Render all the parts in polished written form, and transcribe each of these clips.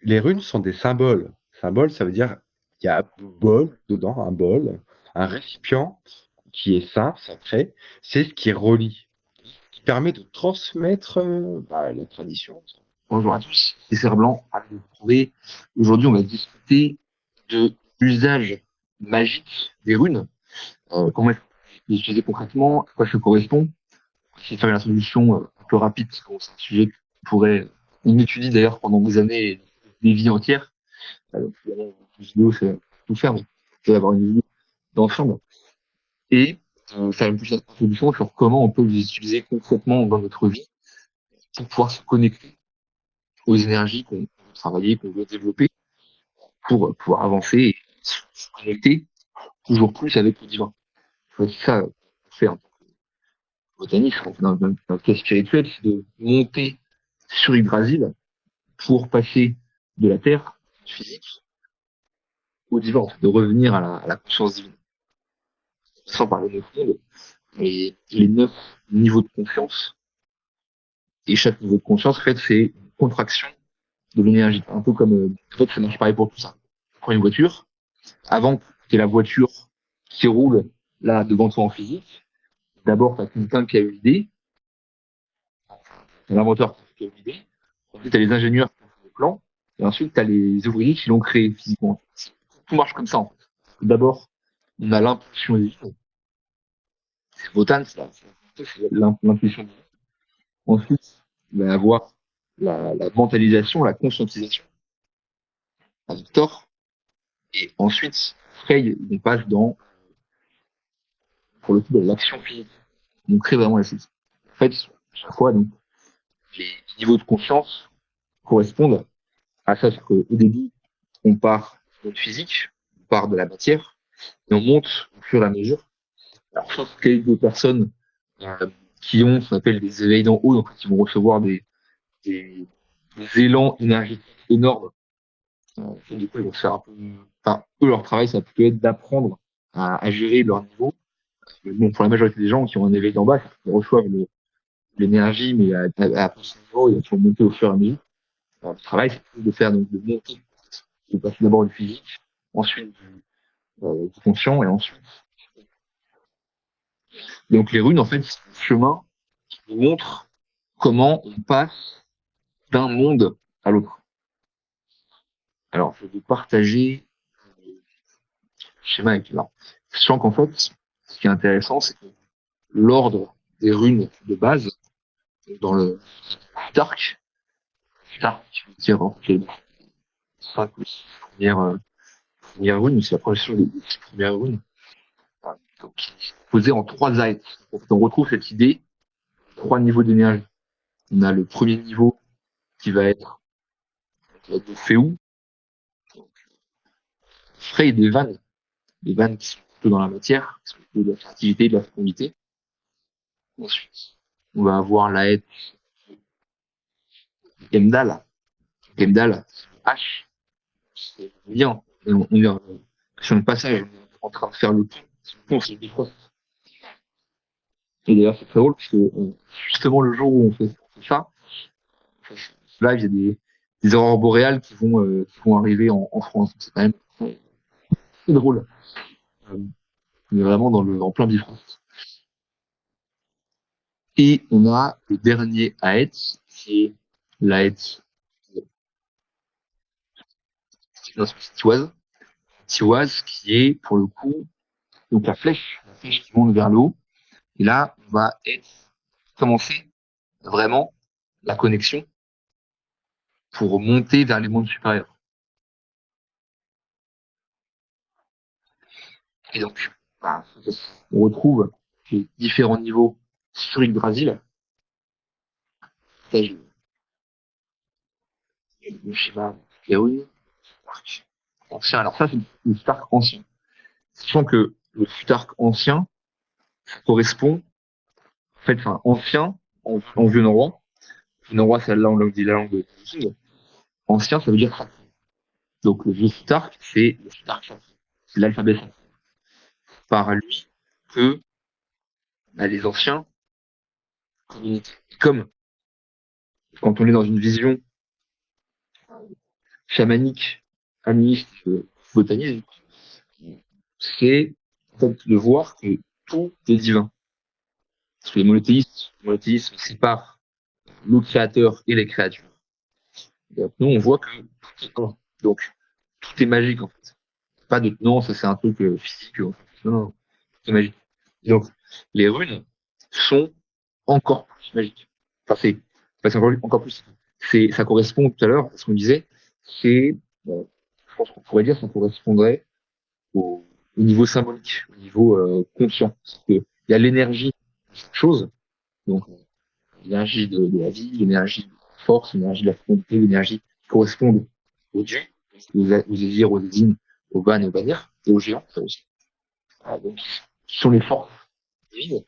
les runes sont des symboles. Symbole, ça veut dire il y a un bol dedans, un bol, un récipient qui est saint, sacré. C'est ce qui relie, qui permet de transmettre la tradition. Bonjour à tous, c'est Serre Blanc. Ravi de vous retrouver. Aujourd'hui, on va discuter de l'usage magique des runes. Comment est-ce les utiliser concrètement, à quoi ça correspond. C'est faire une introduction un peu rapide, parce que c'est un sujet qu'on pourrait, on étudie d'ailleurs pendant des années, et des vies entières. Donc, évidemment, une vidéo, c'est tout faire, mais je vais avoir une vidéo d'ensemble. Et faire une petite introduction sur comment on peut les utiliser concrètement dans notre vie pour pouvoir se connecter aux énergies qu'on veut travailler, qu'on veut développer pour pouvoir avancer et se connecter toujours plus avec le divin. C'est ça qu'on fait en tant que botaniste, dans le cas spirituel, c'est de monter sur Yggdrasil pour passer de la terre physique au divin, en fait, de revenir à la conscience divine. Sans parler de mondes, et les 9 niveaux de conscience, et chaque niveau de conscience, en fait, c'est une contraction de l'énergie. Un peu comme, en fait, ça marche pareil pour tout ça. Tu prends une voiture, avant que tu aies la voiture qui roule là devant toi en physique, d'abord, tu as quelqu'un qui a eu l'idée, l'inventeur qui a eu l'idée, ensuite, tu as les ingénieurs qui ont fait le plan, et ensuite, tu as les ouvriers qui l'ont créé physiquement. Tout marche comme ça, en fait. D'abord, on a l'impulsion divine. C'est Wotan, c'est l'impulsion divine. Ensuite, il va y avoir la mentalisation, la conscientisation à Victor. Et ensuite, Frey, on passe dans, pour le coup, de l'action physique. On crée vraiment la chose. En fait, chaque fois, donc, les niveaux de conscience correspondent à ça. C'est qu'au début, on part de notre physique, on part de la matière, et on monte au fur et à mesure. Alors, sauf quelques personnes euh, qui ont ce qu'on appelle des éveils d'en haut, donc qui vont recevoir des, des élans énergétiques énormes. Du coup, ils vont se faire un peu, enfin, eux, leur travail, ça peut être d'apprendre à gérer leur niveau. Mais bon, pour la majorité des gens qui ont un éveil d'en bas, ils reçoivent l'énergie, mais à ce niveau, ils vont monter au fur et à mesure. Alors, le travail, c'est plus de faire, donc, de monter, de passer d'abord du physique, ensuite du conscient, et ensuite. Donc, les runes, en fait, c'est un chemin qui nous montre comment on passe d'un monde à l'autre. Alors, je vais vous partager le schéma avec là. Sachant qu'en fait, ce qui est intéressant, c'est que l'ordre des runes de base, dans le Stark, Stark, je veux dire, hein, les 5 ou 6 premières runes, c'est la progression des 6 premières runes, donc, posées en 3 êtres. En fait, on retrouve cette idée, 3 niveaux d'énergie. On a le premier niveau qui va être de Féou, donc, Frey des vannes qui sont plutôt dans la matière, qui sont plutôt de la fertilité, de la fécondité. Ensuite, on va avoir la haie Emdal. Emdal, H, c'est bien. On est sur le passage, on est en train de faire le pont. Le pont, c'est le Bifrost. Et d'ailleurs, c'est très drôle parce que justement le jour où on fait ça, là, il y a des aurores boréales qui vont arriver en France. C'est quand même très drôle. Euh, on est vraiment en plein Bifrost. Et on a le dernier Aet, qui est l'Aet tioise. Tioise, qui est, pour le coup, donc la flèche qui monte vers le haut. Et là, on va commencer vraiment la connexion pour monter vers les mondes supérieurs. Et donc, bah, on retrouve les différents niveaux sur Yggdrasil. Ça, le schéma Kaon, ancien. Alors ça, c'est le Stark ancien. Sachant que le Stark ancien, ça correspond, en fait, enfin, ancien, en vieux norrois. Vieux norrois, c'est là, on dit la langue de Viking. Ancien, ça veut dire sacré. Donc le vieux Stark, c'est le Stark sacré. C'est l'alphabet sacré. Par lui que bah, les anciens communiquent. Comme quand on est dans une vision chamanique, animiste, botaniste, c'est en fait de voir que tout est divin. Parce que les monothéisme sépare le créateur et les créatures. Et nous, on voit que tout est un. Donc, tout est magique, en fait. Pas de, non, ça c'est un truc physique. Non, non, tout est magique. Et donc, les runes sont encore plus magiques. Enfin, c'est encore plus. Ça correspond tout à l'heure à ce qu'on disait. C'est, je pense qu'on pourrait dire, ça correspondrait au niveau symbolique, au niveau conscient. Parce que il y a l'énergie de cette chose, donc l'énergie de la vie, l'énergie de la force, l'énergie de la fécondité, l'énergie qui correspond aux dieux, aux Ézirs, aux Ézines, aux Vannes et aux Vanir, et aux géants, ça aussi. Donc, ce sont les forces divines.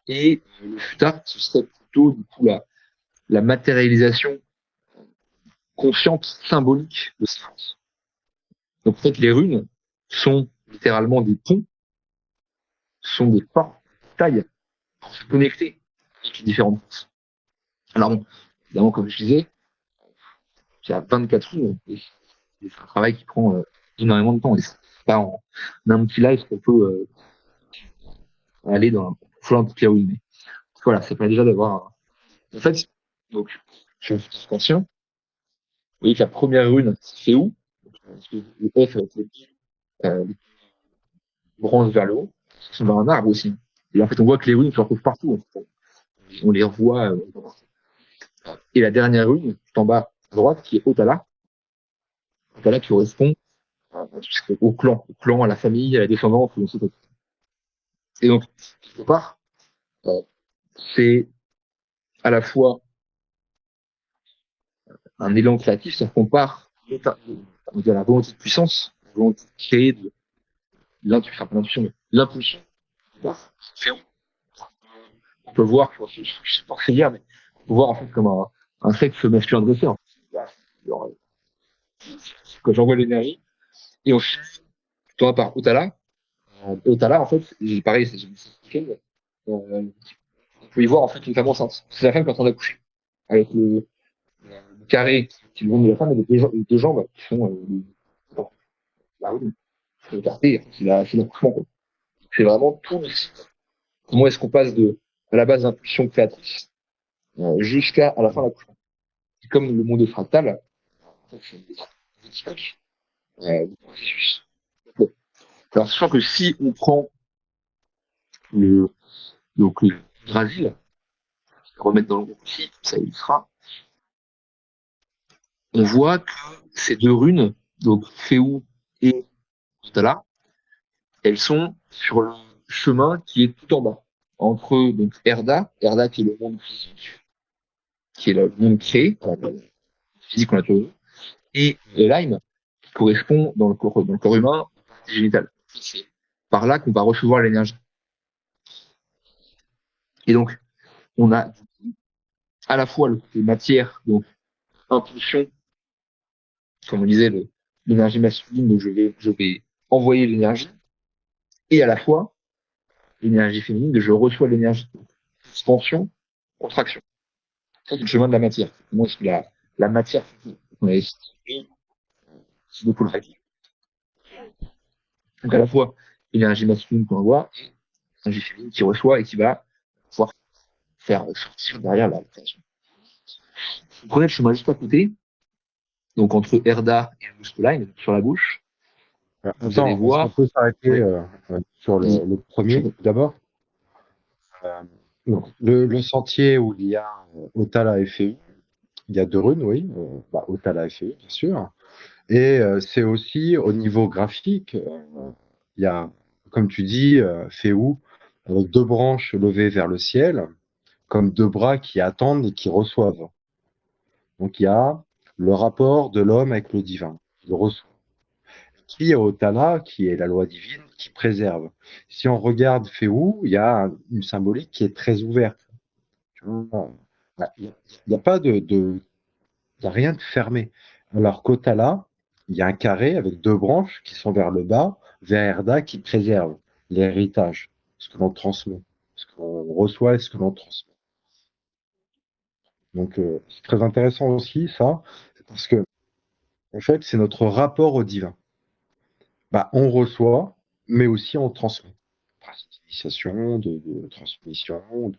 Et le futar, ce serait plutôt du coup la matérialisation consciente, symbolique de ces forces. Donc en fait, les runes sont littéralement des ponts, sont des portes de taille pour se connecter avec les différentes forces. Alors bon, évidemment, comme je disais, il y a 24 runes, et c'est un travail qui prend énormément de temps. Et c'est pas en un petit live qu'on peut aller dans toutes les runes. Mais voilà, ça permet déjà d'avoir. En fait, donc, je suis conscient. Vous voyez que la première rune, c'est où? Le F avec les branches vers le haut, sont dans un arbre aussi. Et en fait, on voit que les runes se retrouvent partout. On les revoit. Et la dernière rune, tout en bas à droite, qui est Otala. Otala qui correspond au clan, à la famille, à la descendance. Et donc, quelque part, euh, c'est à la fois un élan créatif, ça compare on dit, à la volonté de puissance, la volonté de créer de l'intuition, pas l'intuition, mais l'impulsion. On peut voir, je sais pas c'est hier, mais on peut voir en fait comme un sexe masculin dressé. En fait. Alors, quand j'envoie l'énergie, et on finit toi par Otala. Otala, en fait, pareil, c'est on peut y voir en fait une femme enceinte. C'est la femme qui est en train d'accoucher. Avec le carré qui est le long de la femme et les deux jambes qui sont la rue, écartées. C'est l'accouchement. Quoi. C'est vraiment tout le cycle. Comment est-ce qu'on passe à la base d'impulsion créatrice jusqu'à à la fin de l'accouchement. Et comme le monde est fractal, en fait, c'est des types du processus. Bon. Alors, sachant que si on prend le, donc le Drasil, remettre dans le groupe ici, ça illustrera, on voit que ces deux runes, donc Féou et Tala, elles sont sur le chemin qui est tout en bas. Entre donc Erda qui est le monde physique, qui est le monde créé, le physique en nature, et Elaim, qui correspond dans le corps humain, génital. C'est par là qu'on va recevoir l'énergie. Et donc, on a à la fois le côté matière, donc impulsion, comme on disait, l'énergie masculine, donc je vais envoyer l'énergie, et à la fois l'énergie féminine, de je reçois l'énergie. Expansion, contraction. Ça, c'est le chemin de la matière. Moi, c'est la matière on a expliqué, c'est beaucoup le règle. Donc, à la fois, l'énergie masculine qu'on envoie, et l'énergie féminine qui reçoit et qui va pouvoir faire sortir derrière la création. Vous prenez le chemin juste à côté, donc entre Erda et Muspelheim, sur la gauche, vous allez Attends, est-ce qu'on voir, peut s'arrêter ouais, sur le premier d'abord? Donc, le sentier où il y a Otala FEU, il y a deux runes, oui, Otala FEU, bien sûr. Et c'est aussi au niveau graphique, il y a, comme tu dis, FEU, avec deux branches levées vers le ciel, comme deux bras qui attendent et qui reçoivent. Donc il y a le rapport de l'homme avec le divin, il reçoit. Puis Otala, qui est la loi divine, qui préserve. Si on regarde FEU, il y a une symbolique qui est très ouverte. Il n'y a pas il y a rien de fermé. Alors qu'Otala, il y a un carré avec deux branches qui sont vers le bas, vers Erda qui préserve l'héritage, ce que l'on transmet, ce qu'on reçoit et ce que l'on transmet. Donc c'est très intéressant aussi ça, parce que En fait, c'est notre rapport au divin. Bah, on reçoit, mais aussi on transmet. Principe d'initiation, de transmission,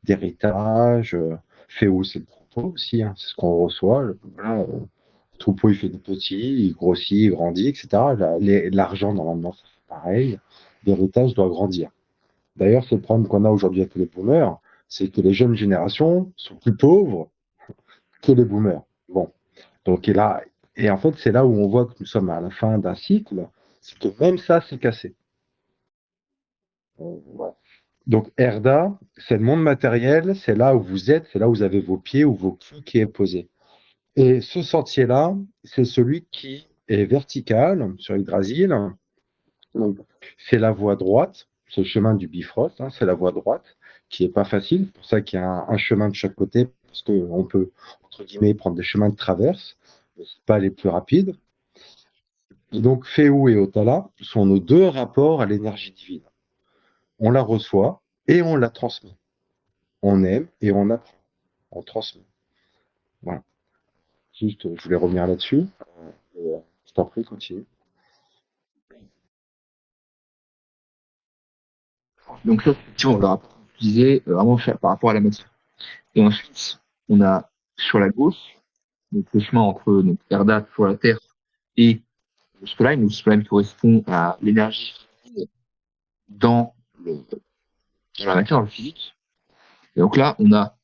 d'héritage. Féo, c'est le troupeau aussi, hein, c'est ce qu'on reçoit. Voilà, le troupeau, il fait des petits, il grossit, il grandit, etc. L'argent, normalement, c'est pareil. L'héritage doit grandir. D'ailleurs, c'est le problème qu'on a aujourd'hui avec les boomers, c'est que les jeunes générations sont plus pauvres que les boomers. Bon, donc et en fait, c'est là où on voit que nous sommes à la fin d'un cycle, c'est que même ça, c'est cassé. Voilà. Donc, Erda, c'est le monde matériel, c'est là où vous êtes, c'est là où vous avez vos pieds ou vos culs qui est posé. Et ce sentier-là, c'est celui qui est vertical sur Yggdrasil. Donc, c'est la voie droite, c'est le chemin du Bifrost, hein, c'est la voie droite, qui est pas facile. C'est pour ça qu'il y a un chemin de chaque côté, parce qu'on peut, entre guillemets, prendre des chemins de traverse, mais c'est pas les plus rapides. Et donc, Féou et Otala sont nos deux rapports à l'énergie divine. On la reçoit et on la transmet. On aime et on apprend. On transmet. Voilà. Juste, je voulais revenir là-dessus. Je t'en prie, continue. Donc ça, effectivement, le rapport que tu disais, vraiment fait par rapport à la matière. Et ensuite, on a sur la gauche, donc le chemin entre donc, Erda sur la Terre et le Spline, où le Spline correspond à l'énergie dans, le, dans la matière, dans le physique. Et donc là, on a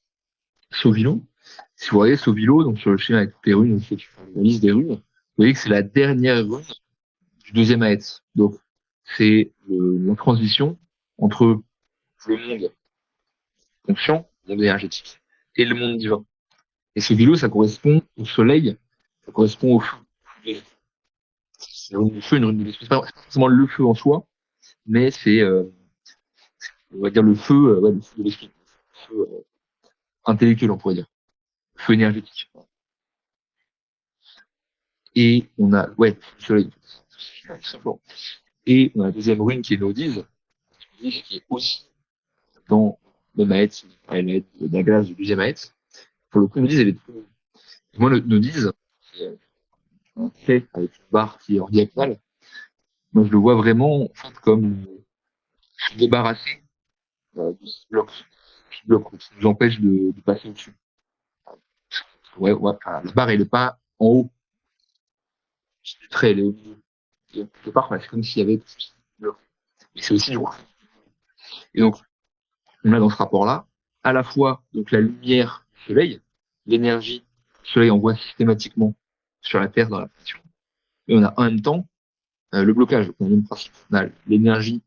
Sovilo. Si vous voyez Sovilo, donc sur le schéma avec toutes les runes, c'est la liste des runes, vous voyez que c'est la dernière rune du deuxième Aetz. Donc, c'est la transition entre le monde conscient, le monde énergétique, et le monde divin. Et Sovilo, ça correspond au soleil, ça correspond au feu. C'est une rune du feu, une rune de l'esprit. C'est pas forcément le feu en soi, mais c'est, on va dire le feu, ouais, le feu de l'esprit. Le feu intellectuel, on pourrait dire. Le feu énergétique. Et on a, ouais, le soleil, tout simplement. Et on a la deuxième rune qui est Nodise, qui est aussi dans le Maetz, elle est de la glace du deuxième Maetz. Pour le coup, Nodise, elle est très... Moi, le Nodise, c'est un trait avec une barre qui est en diagonale. Moi, je le vois vraiment, en fait, comme se débarrasser de ce bloc qui nous empêche de passer au-dessus. Ouais, ouais, enfin, la barre, elle est pas en haut. Le trait, elle est au milieu. Et quelque part, c'est comme s'il y avait plus de bloc. Et c'est aussi du rouge. Et donc, on a dans ce rapport-là, à la fois donc la lumière du soleil, l'énergie que le soleil envoie systématiquement sur la Terre dans la pression, et on a en même temps le blocage. On a le même principe. On a l'énergie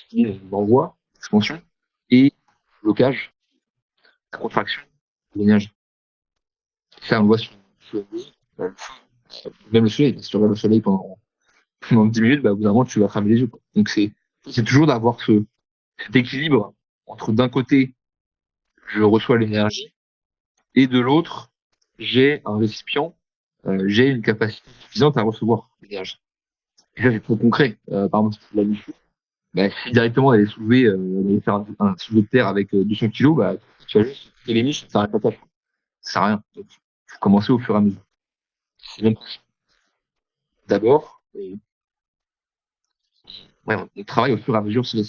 qui envoie, l'expansion, et le blocage, la contraction de l'énergie. Ça, on le voit sur le feu. Même le soleil, si tu regardes le soleil pendant 10 minutes, bah, au bout d'un moment, tu vas cramer les yeux. Quoi. Donc c'est toujours d'avoir cet équilibre entre d'un côté, je reçois l'énergie, et de l'autre, j'ai un récipient, j'ai une capacité suffisante à recevoir l'énergie. Et ça, c'est trop concret. Par exemple, si la muscu, bah, si directement elle est soulevée, d'aller faire un soulevé de terre avec 200 kilos, bah, tu vas juste et les miches, ça n'arrête pas. Ça sert à rien. Donc, faut commencer au fur et à mesure. C'est le même principe. D'abord, ouais, on travaille au fur et à mesure sur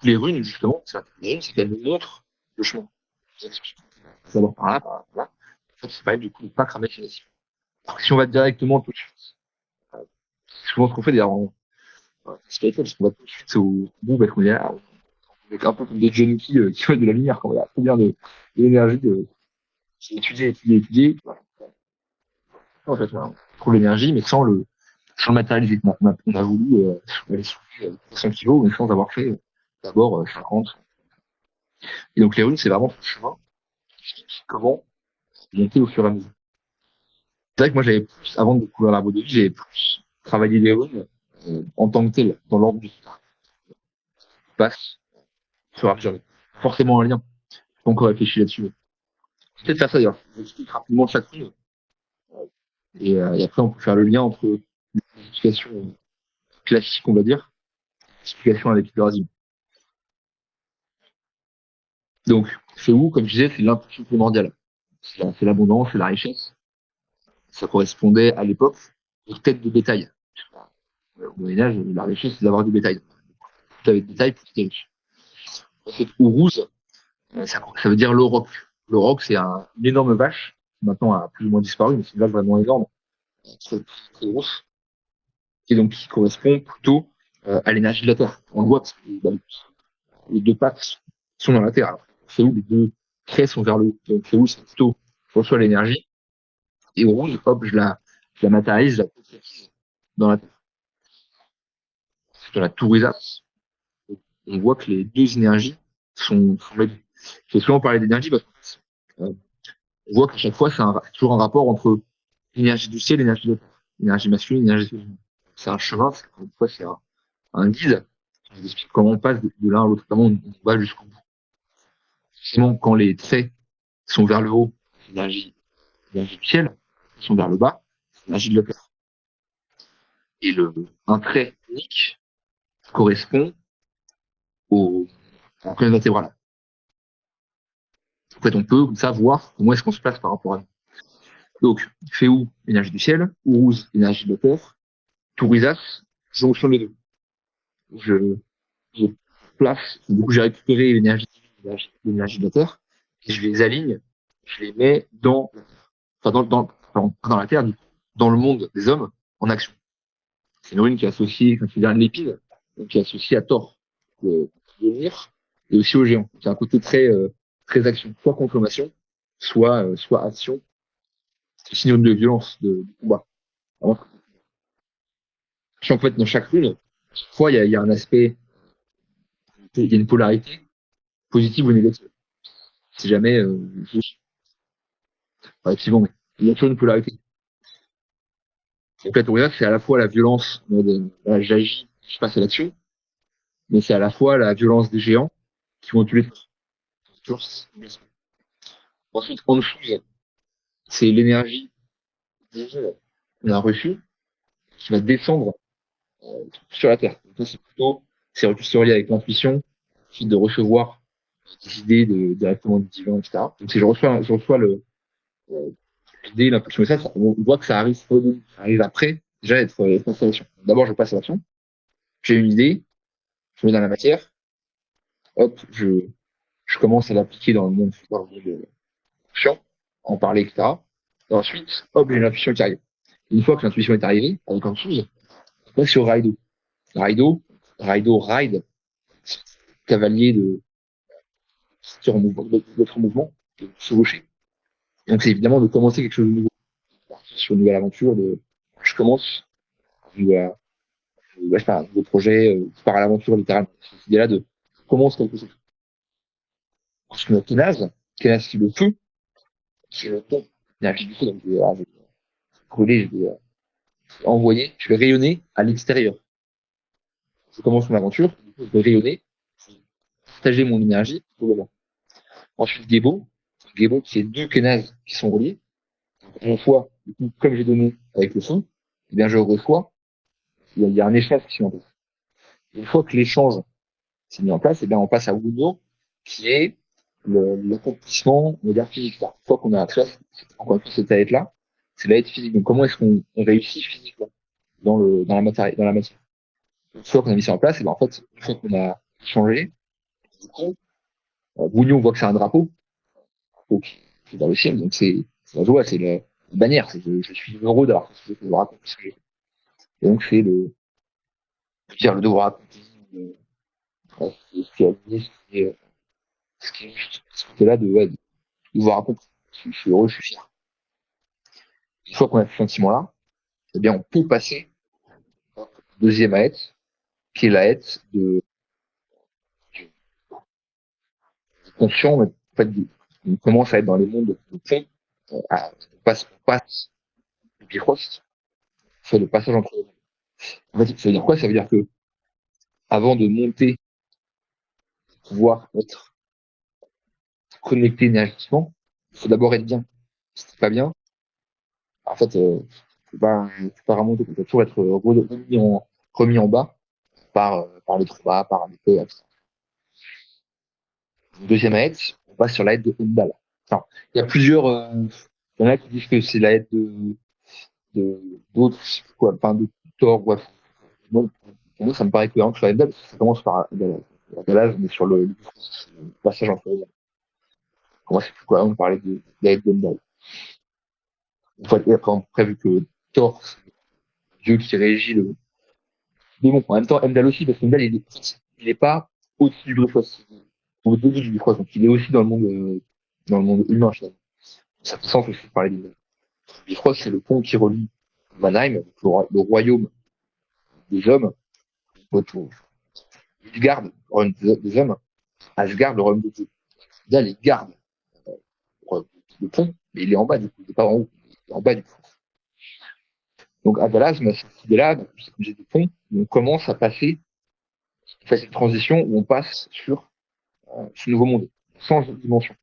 les runes, justement, les runes, c'est qu'elles nous montrent le chemin. D'abord par là, par là. En fait, c'est pas du coup de pas cramer ses récipes. Alors que si on va directement tout de suite, euh, c'est souvent ce qu'on fait d'ailleurs c'est pas parce qu'on va tout de suite au bout parce qu'on est là, on est un peu comme des junkies qui veulent de la lumière, quand on a trop bien de l'énergie, étudier, étudier, étudier. Voilà. En fait, voilà, on trouve l'énergie, mais sans le matérialiser. On a voulu aller soulever 100 kilos, mais sans avoir fait d'abord 50. Et donc les runes, c'est vraiment ce chemin. Comment monter au fur et à mesure. C'est vrai que moi, j'avais plus, avant de découvrir l'arbre de vie, j'avais plus travaillé les runes en tant que tel, dans l'ordre du passe, au fur et à mesure. Forcément un lien. J'ai pas encore réfléchi là-dessus. Peut-être faire ça d'ailleurs. Je vous explique rapidement chaque rune. Et après, on peut faire le lien entre l'explication classique, on va dire, l'explication avec l'Eurasie. Donc, c'est où, comme je disais, c'est l'impulsion primordiale. C'est l'abondance, c'est la richesse. ça correspondait à l'époque aux têtes de bétail. Au Moyen-Âge, la richesse, c'est d'avoir du bétail. Plus tu avais de bétail, plus tu étais riche. Ensuite, Ourouz, ça veut dire l'auroch. L'auroch, c'est une énorme vache, qui maintenant a plus ou moins disparu, mais c'est une vache vraiment énorme, très, très grosse, qui correspond plutôt à l'énergie de la Terre. On le voit parce que bah, les deux pattes sont dans la Terre. Alors, c'est où les deux traits sont vers le haut. Donc, c'est où c'est plutôt, je reçois l'énergie, et rouge, hop, je la matérialise, je la concrétise dans la Terre. Dans la tourisation, on voit que les deux énergies sont mêlées. Je vais souvent parler d'énergie parce qu'on voit qu'à chaque fois, c'est toujours un rapport entre l'énergie du ciel et l'énergie de la Terre. L'énergie masculine, l'énergie féminine. C'est un chemin, une fois, c'est un guide qui nous explique comment on passe de l'un à l'autre, comment on va jusqu'au bout. Sinon, quand les traits sont vers le haut, c'est l'énergie du ciel, ils sont vers le bas, c'est l'énergie de la Terre. Et un trait unique correspond à la colonne vertébrale. En fait, on peut, comme ça, voir comment est-ce qu'on se place par rapport à nous. Donc, Féou, énergie du ciel, Ourouz, énergie de la Terre, Tourisas, jonction des deux. Je, je place, du coup, j'ai récupéré l'énergie de la Terre, et je les aligne, je les mets pas dans la Terre, dans le monde des hommes, en action. C'est une rune qui est associée, quand tu regardes l'épine, donc qui est associée à Thor, le Mire, et aussi au géant. C'est un côté très action, soit consommation, soit action. C'est synonyme de violence, de combat. Alors, en fait, dans chaque rune, chaque fois, il y a un aspect, il y a une polarité, positive ou négative. Si jamais, effectivement, mais il y a toujours une polarité. Donc la Touria, c'est à la fois la violence, j'agis, je passe à l'action, mais c'est à la fois la violence des géants qui vont tuer toujours. Ensuite, en dessous, c'est l'énergie divine qu'on a reçue qui va descendre sur la Terre. Donc ça, c'est plus relié avec l'intuition, ensuite de recevoir des idées directement du divin, etc. Donc si je reçois euh, l'idée, l'impulsion, et on voit que ça arrive après, déjà, être passé à l'action. D'abord, je passe à l'action, j'ai une idée, je mets dans la matière, hop, je commence à l'appliquer dans le monde chiant, en parler, etc. Et ensuite, hop, j'ai l'intuition qui arrive. Une fois que l'intuition est arrivée, avec un chose, on passe sur Raido. Ride, cavalier d'être en mouvement, de chevaucher. Et donc c'est évidemment de commencer quelque chose de nouveau. Sur une nouvelle aventure, je commence je sais pas, un nouveau projet, je pars à l'aventure littéralement. Cette idée-là de je commence quelque chose. Ensuite, on a Kenaz qui est le feu, qui est le ton. L'énergie du feu, donc je vais brûler, je vais envoyer, je vais rayonner à l'extérieur. Je commence mon aventure, je vais rayonner, partager mon énergie pour le moment. Ensuite, Gebo qui est deux Kenaz qui sont reliés. Une fois, du coup, comme j'ai donné avec le feu, eh bien, je reçois, il y a un échange qui se met en place. Une fois que l'échange s'est mis en place, eh bien, on passe à Wuno, qui est l'accomplissement, on va dire, physique. Une fois qu'on a encore une fois, cette lettre-là, c'est la lettre physique. Donc, comment est-ce qu'on réussit physiquement dans la matière? Une fois qu'on a mis ça en place, et ben, en fait, une fois qu'on a changé, du coup, Wuno, on voit que c'est un drapeau, qui est dans le ciel, donc c'est la joie, c'est la bannière, je suis heureux d'avoir fait ce devoir accompli. Et donc, c'est le devoir accompli, ce qui est aligné, ce qui est juste. Ce côté-là de devoir accompli. Je suis heureux, je suis fier. Une fois qu'on a ce sentiment-là, eh bien, on peut passer au deuxième aète, qui est l'aète du conscient, mais en fait, on commence à être dans les mondes de fond, on passe du Bifrost, on fait le passage entre les mondes. En fait, ça veut dire quoi? Ça veut dire que, avant de monter, pouvoir être connecté énergétiquement, il faut d'abord être bien. Si t'es pas bien, en fait, tu peux pas remonter, tu peux toujours être remis en bas par le trépas, par un épée, etc. Deuxième aide, on passe sur l'aide de Umbal. Enfin, il y a plusieurs, il y en a qui disent que c'est l'aide d'autres, je sais plus quoi, enfin, de Thor, bref. Donc, pour moi, ça me paraît cohérent que sur Heimdall, parce que ça commence par Dallas, mais sur le passage entre eux. Pour moi, c'est plus cohérent de parler d'Heimdall. Et après, vu que Thor, c'est le dieu qui régit le démon. En même temps, Heimdall aussi, parce qu'Heimdall, il est pas au-dessus du Bifrost. Au début du Bifrost, donc il est aussi dans le monde humain, finalement. Ça fait sens aussi de parler d'Heimdall. Le Bifrost, c'est le pont qui relie Mannheim, donc le royaume des hommes, autour Midgard, le royaume des hommes, Asgard, le royaume des dieux. Là, il garde le pont, mais il est en bas du coup, il est pas en haut, il est en bas du coup. Donc à Dallas, on a cette idée-là, comme j'ai des ponts, où on commence à passer, on fait cette transition où on passe sur ce nouveau monde, on change de dimension.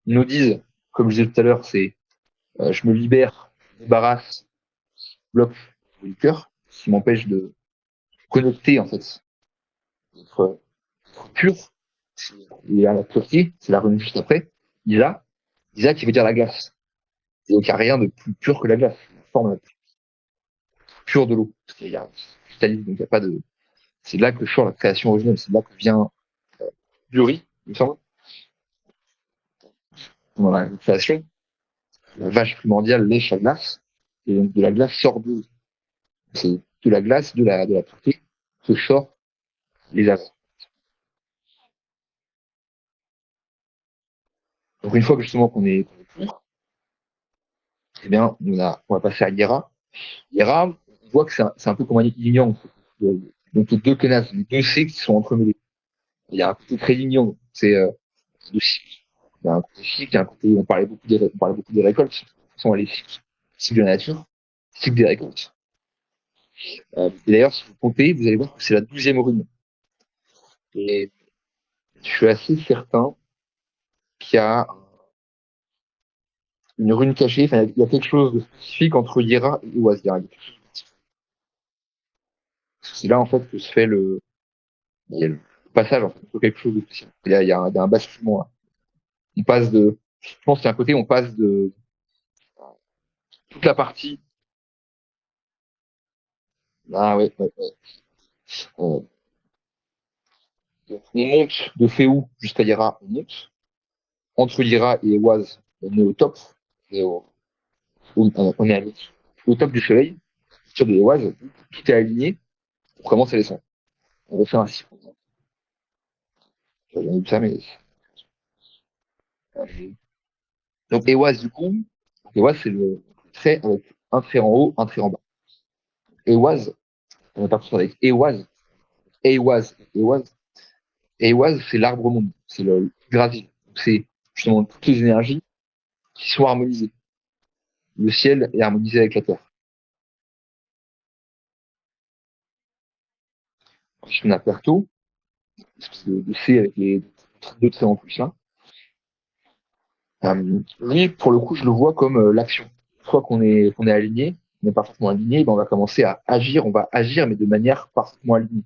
Ils nous disent, comme je disais tout à l'heure, c'est je me libère, je me débarrasse, bloque le cœur, ce qui m'empêche de connecter en fait, d'être pur. Il y a la pureté, c'est la rune juste après. Isa, Isa qui veut dire la glace. Et donc il n'y a rien de plus pur que la glace, la forme la plus pure de l'eau. Parce qu'il y a cristalline, donc il n'y a pas de. C'est de là que sort la création originelle, c'est de là que vient Yuri, il me semble, dans la création. La vache primordiale lèche la glace, et donc de la glace sort de. C'est de la glace, de la pureté, que sort les astres. Donc une fois que justement qu'on est pur, eh bien, on va passer à Yera. Yera, on voit que c'est un peu comme un yin yang. Donc les deux classes, les deux cycles qui sont entremêlés. Il y a un côté très yin yang, c'est de cycle. Il y a un côté cycle, il y a un côté, on parlait beaucoup des récoltes. De toute façon, les cycles, cycle de la nature, cycle des récoltes. Et d'ailleurs, si vous comptez, vous allez voir que c'est la 12e rune. Et je suis assez certain qu'il y a une rune cachée, enfin, il y a quelque chose de spécifique entre Yera et Wazir. C'est là, en fait, que se fait il y a le passage, en fait, sur quelque chose de spécial. Il y a un basculement, là. On passe je pense qu'il y a un côté, on passe de toute la partie, ah ouais, ouais, ouais. On, on monte de Féou jusqu'à Yera, on monte. Entre Yera et Ewaz, on est au top. On est, on est au top du soleil. Sur de Ewaz, tout est aligné. On commence à descendre. On refait un cycle. J'avais vu ça, mais. Donc Ewaz, du coup, Ewaz, c'est le trait avec un trait en haut, un trait en bas. Ewaz, on est parti avec Ewaz. Ewaz, Ewaz. Ewaz, c'est l'arbre monde. C'est le gravier. C'est justement toutes les énergies qui sont harmonisées. Le ciel est harmonisé avec la terre. Ensuite, on a Perto, de C avec les deux traits en plus là. Lui, pour le coup, je le vois comme l'action. Une fois qu'on est aligné, on est parfaitement aligné, ben on va commencer à agir. On va agir, mais de manière parfaitement alignée.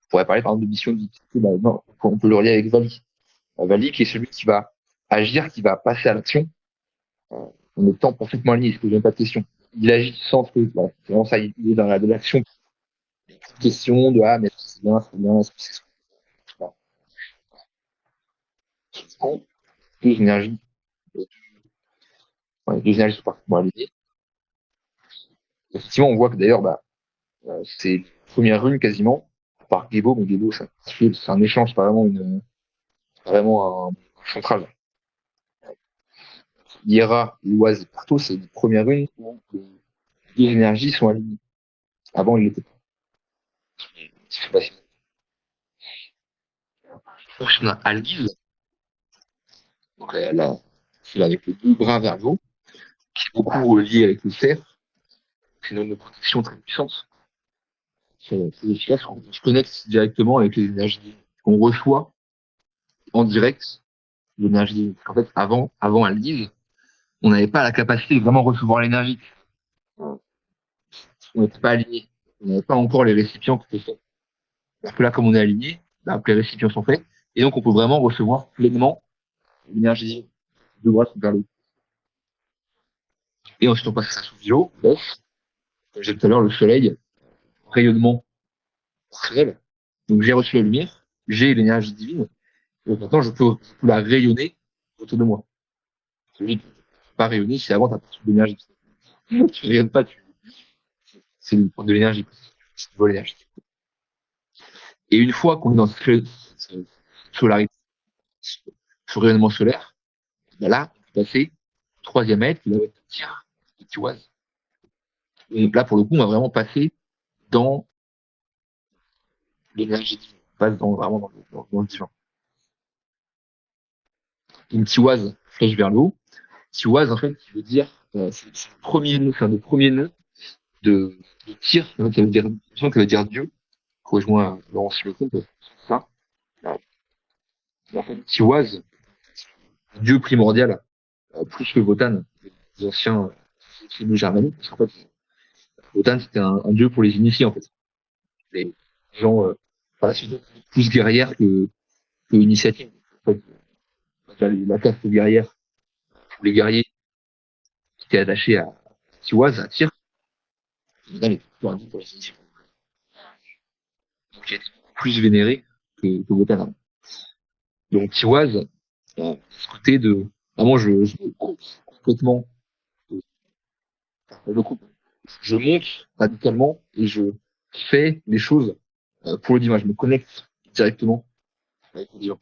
On pourrait parler par exemple de mission de vie. Ben, non, on peut le relier avec Vali. Vali, qui est celui qui va agir, qui va passer à l'action en étant parfaitement aligné. Je ne pose même pas de question. Il agit sans que, voilà, c'est vraiment ça, il est dans de l'action. Question de ah mais c'est bien, c'est bien, c'est voilà. Deux énergies, ouais, deux énergies sont parfaitement alignées. Effectivement, on voit que d'ailleurs, bah, c'est la première rune quasiment, par Gebo, mais Gebo, c'est un échange, c'est pas vraiment vraiment un central. Yera, Oise et Parto, c'est les premières runes où les énergies sont alignées. Avant, il n'était pas. C'est facile. Ensuite, on a Algiz, donc c'est avec les deux bras vers le haut, qui est beaucoup lié avec le cerf. C'est une protection très puissante. C'est efficace, on se connecte directement avec les énergies qu'on reçoit en direct, l'énergie. En fait, avant Algiz, on n'avait pas la capacité de vraiment recevoir l'énergie. On n'était pas aligné. On n'avait pas encore les récipients qui étaient faits. Parce que là, comme on est aligné, bah, les récipients sont faits. Et donc, on peut vraiment recevoir pleinement l'énergie de grâce vers le haut. Et ensuite, on passe à sous vio, comme j'ai dit tout à l'heure, le soleil, rayonnement partiel. Donc, j'ai reçu la lumière, j'ai l'énergie divine, et maintenant, je peux la rayonner autour de moi. Celui qui ne peut pas rayonner, c'est avant, tu as pas de l'énergie. Tu rayonnes pas, c'est de l'énergie. C'est de l'énergie. Et une fois qu'on est dans ce solarité, ce rayonnement solaire, ben là, on peut passer au troisième maître, qui va être le tir, le tiwaz. Et là, pour le coup, on va vraiment passer dans l'énergie divine. On passe vraiment dans le divin. Une tiwaz flèche vers le haut. Tiwaz, en fait, qui veut dire, c'est le premier nom, c'est un des premiers noms de tir, ça veut dire Dieu. Corrige-moi, Laurent, si je me trompe, c'est ça. En fait, Tiwaz, Dieu primordial, plus que Wotan, les anciens tribus germaniques, parce qu'en fait, Wotan, c'était un dieu pour les initiés, en fait. Les gens, par la suite, plus guerrières que initiatives. En fait, la caste guerrière, pour les guerriers qui étaient attachés à Tiwaz, à Tyr, Wotan était plutôt un dieu pour les initiés. Donc, il était plus vénéré que Wotan. Donc, Tiwaz, ce côté de, vraiment, je coupe complètement, je coupe. Je monte radicalement et je fais les choses pour le divin. Je me connecte directement avec le divin.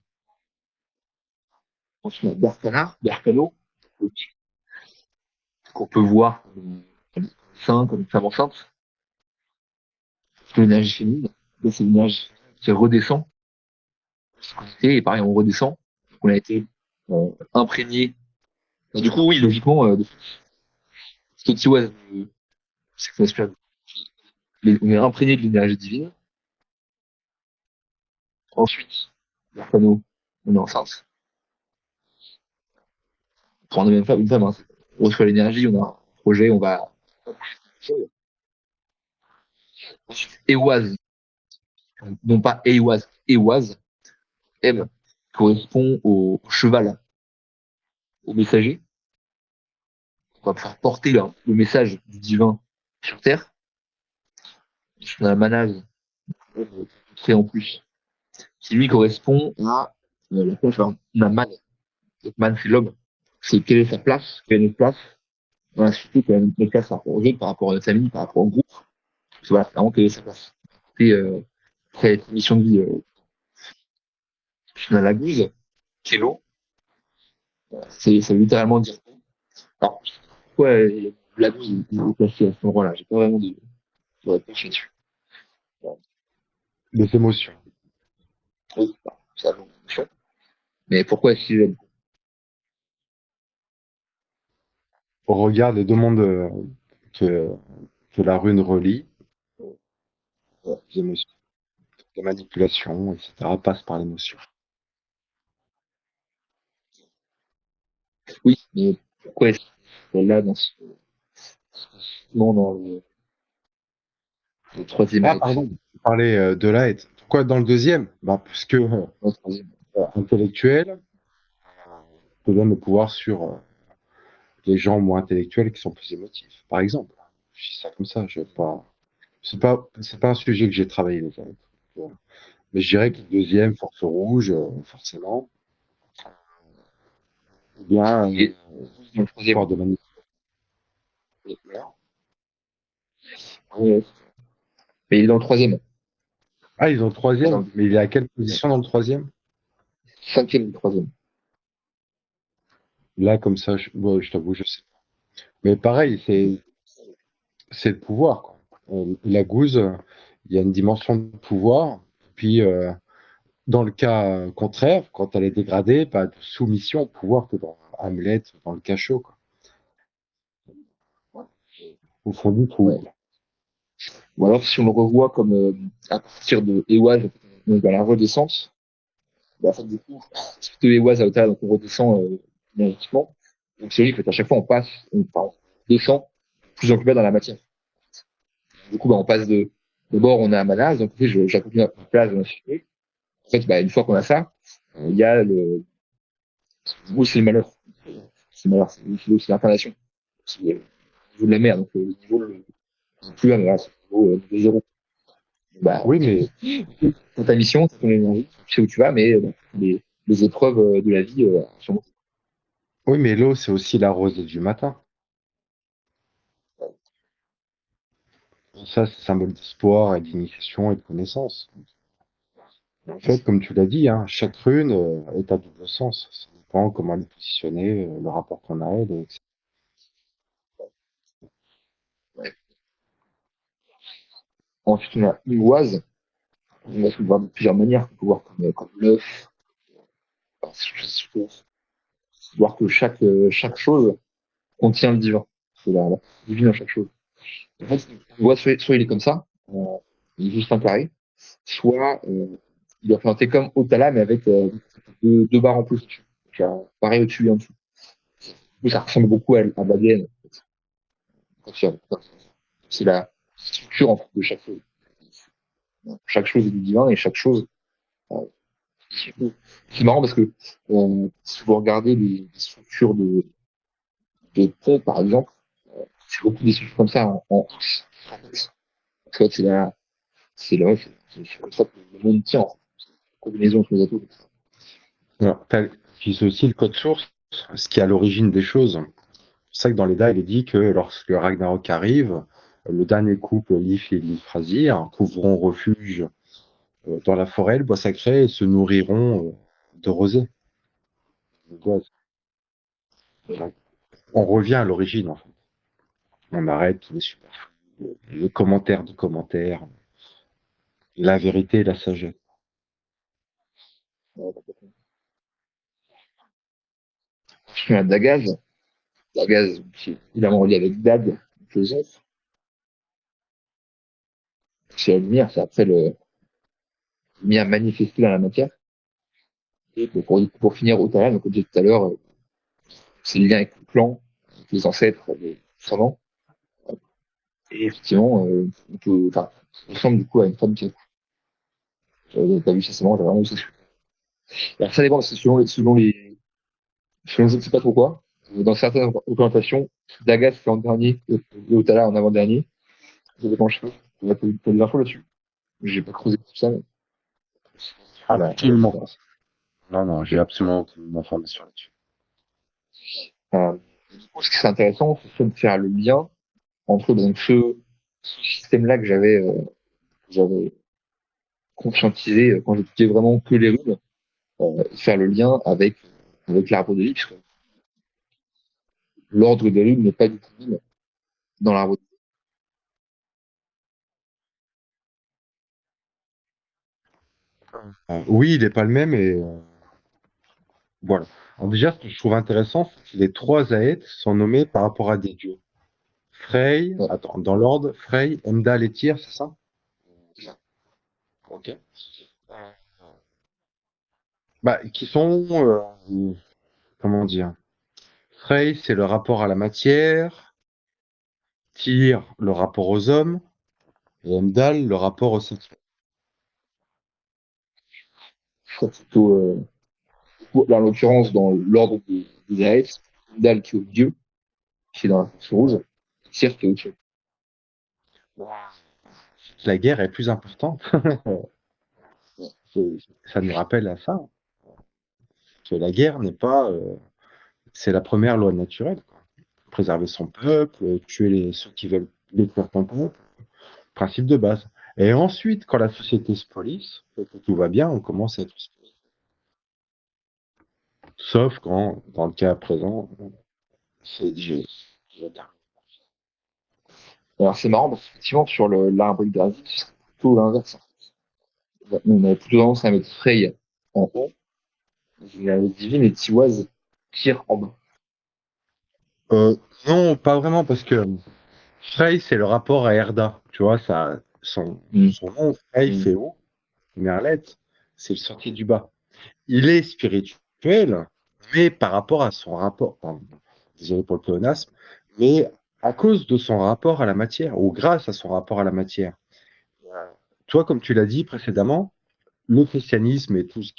Ensuite, on a Berkana, Berkano, qu'on peut voir comme saint, comme une femme enceinte. C'est l'énergie féminine. Et c'est l'énergie qui redescend. Et pareil, on redescend. On a été imprégné. Et du coup, oui, logiquement, ce que Tiwa, c'est qu'on on est imprégné de l'énergie divine. Ensuite, Berkano, on est enceinte. Prendre même femme, une femme, hein. On reçoit l'énergie, on a un projet, on va. Ensuite, Ewaz, non pas Ewaz, Ewaz, M, correspond au cheval, au messager. On va pouvoir porter le message du divin sur Terre. On a Manaz, fait en plus, qui lui correspond à la place, on a Man. Donc Man, c'est l'homme. C'est quelle est sa place, quelle est notre place dans la société, quelle est notre place par rapport aux autres, par rapport à notre famille, par rapport au groupe. Donc, voilà, c'est vraiment quelle est sa place. Et cette mission de vie, on a la gouze, qui est l'eau. Ça veut littéralement dire. Alors, pourquoi la gouze est placée à cet endroit-là? J'ai pas vraiment de réponse là-dessus. Des émotions. Oui, ça a une fonction. Mais pourquoi est-ce qu'il Au regard des deux mondes que, que la rune relie, les émotions, la manipulation, etc., passent par l'émotion. Oui, mais pourquoi est-ce qu'elle est là dans le troisième Ah, acte? pardon, tu parlais de l'aide. Pourquoi dans le deuxième? Bah, parce que Dans le troisième. intellectuel te donne le pouvoir sur les gens moins intellectuels qui sont plus émotifs, par exemple. Je dis ça comme ça, je vais pas. C'est pas un sujet que j'ai travaillé déjà. Mais je dirais que le deuxième, Force Rouge, forcément, ou bien Et dans le troisième. pouvoir de manipulation. Ouais. Mais il est dans le troisième. Ah, ils ont le Il est dans troisième, le mais il est à quelle position dans le troisième? cinquième du troisième. Là, comme ça, bon, je t'avoue, je sais pas. Mais pareil, c'est le pouvoir, quoi. La gouze, il y a une dimension de pouvoir. Puis, dans le cas contraire, quand elle est dégradée, pas de soumission au pouvoir que dans Hamlet, dans le cachot, quoi. Au fond du trou, Ouais. quoi. Ou alors, si on le revoit comme à partir de Ewaz, donc à la redescente, bah, en fait, du coup, de Ewaz à Ota, donc on redescend énergétiquement. Donc c'est logique, en fait, à chaque fois, on descend plus en plus bas dans la matière. Du coup, bah, on passe d'abord, on est à Manas, donc en fait, j'accomplis ma place dans la société. En fait, bah, une fois qu'on a ça, il y a c'est le malheur. C'est le malheur, c'est aussi l'incarnation. niveau de la mer, donc le niveau le plus voilà, c'est le niveau de zéro. Bah, Oui, mais c'est ta mission, c'est ton énergie, tu sais où tu vas, mais les épreuves de la vie, sûrement. oui, mais l'eau, c'est aussi la rosée du matin. Ça, c'est symbole d'espoir et d'initiation et de connaissance. En fait, comme tu l'as dit, hein, chaque rune est à double sens. Ça dépend comment elle est positionnée, le rapport qu'on a à elle, etc. Ouais. Ensuite, on a une oise. On va se voir de plusieurs manières. On peut voir comme l'œuf. Enfin, voir que chaque chose contient le divin. C'est la divine dans chaque chose. En fait, on voit soit il est comme ça, il est juste un carré, soit il doit présenter comme Otala, mais avec deux barres en plus dessus. Genre, pareil au-dessus et en dessous. Ça ressemble beaucoup à l'ADN. C'est la structure en fait, de chaque chose. Chaque chose est du divin et chaque chose. euh, c'est marrant parce que si vous regardez les structures de ponts, par exemple, c'est beaucoup des structures comme ça en en fait, c'est comme ça que le monde tient. Combinaison entre les atomes. Alors, puis c'est aussi le code source, ce qui est à l'origine des choses. C'est ça que dans les Védas, il est dit que lorsque Ragnarok arrive, le dernier couple, Lif et Lifrazir, trouveront refuge dans la forêt, le bois sacré, et se nourriront de rosée. Donc, on revient à l'origine, en fait. On arrête tous les superflus, le commentaire de commentaires, la vérité et la sagesse. Je suis un Dagaz. Dagaz, qui est évidemment relié avec Dag, le jonc. C'est la lumière, c'est après le lumière manifestée dans la matière. Et pour finir, Otala, donc comme je disais tout à l'heure, c'est le lien avec le clan, avec les ancêtres, les descendants. Et effectivement, enfin, ça ressemble du coup à une femme qui t'as vu ça, c'est marrant, j'ai vraiment vu ça. Alors ça dépend, parce que selon je ne sais pas trop quoi, dans certaines représentations, Dagas c'est en dernier et Otala en avant-dernier. Ça dépend, je sais pas. T'as des infos là-dessus? J'ai pas creusé tout ça, mais Absolument voilà. pas. Non, non, j'ai absolument aucune information là-dessus. Du coup, ce qui serait intéressant, c'est de faire le lien entre donc, ce système-là que j'avais conscientisé quand j'étudiais vraiment que les runes, faire le lien avec l'arbre de vie, puisque l'ordre des runes n'est pas du tout mis dans l'arbre de Oui, il n'est pas le même et voilà. Alors déjà, ce que je trouve intéressant, c'est que les trois Aètes sont nommés par rapport à des dieux. Frey, vie. Ouais, attends, dans l'ordre, Frey, Heimdall et Tyr, c'est ça? Ok. Bah, qui sont, comment dire? Frey, c'est le rapport à la matière, Tyr, le rapport aux hommes, et Heimdall, le rapport au sexe. je crois plutôt, là, en l'occurrence, dans l'ordre des Aes, Dal qui est au milieu, qui est dans la fonction rouge, Tyr qui est au-dessus. La guerre est plus importante. Ça nous rappelle à ça, que la guerre n'est pas, c'est la première loi naturelle, quoi. Préserver son peuple, tuer ceux qui veulent détruire ton peuple, principe de base. Et ensuite, quand la société se police, que tout va bien, on commence à être spoilé. Sauf quand, dans le cas présent, c'est déjà terminé. Alors c'est marrant parce qu'effectivement, sur l'arbre hydravique, c'est plutôt l'inverse. On a plutôt tendance à mettre Frey en haut, la divine et Tiwaz Tyr en bas. Euh, non, pas vraiment, parce que Frey, c'est le rapport à Erda. Tu vois, ça, Mm. son nom, Frey, Mm. fait haut, Merlet, c'est le sorcier du bas. Il est spirituel, mais par rapport à son rapport, pardon, désolé pour le pléonasme, mais à cause de son rapport à la matière, ou grâce à son rapport à la matière. Toi, comme tu l'as dit précédemment, le christianisme et tout ce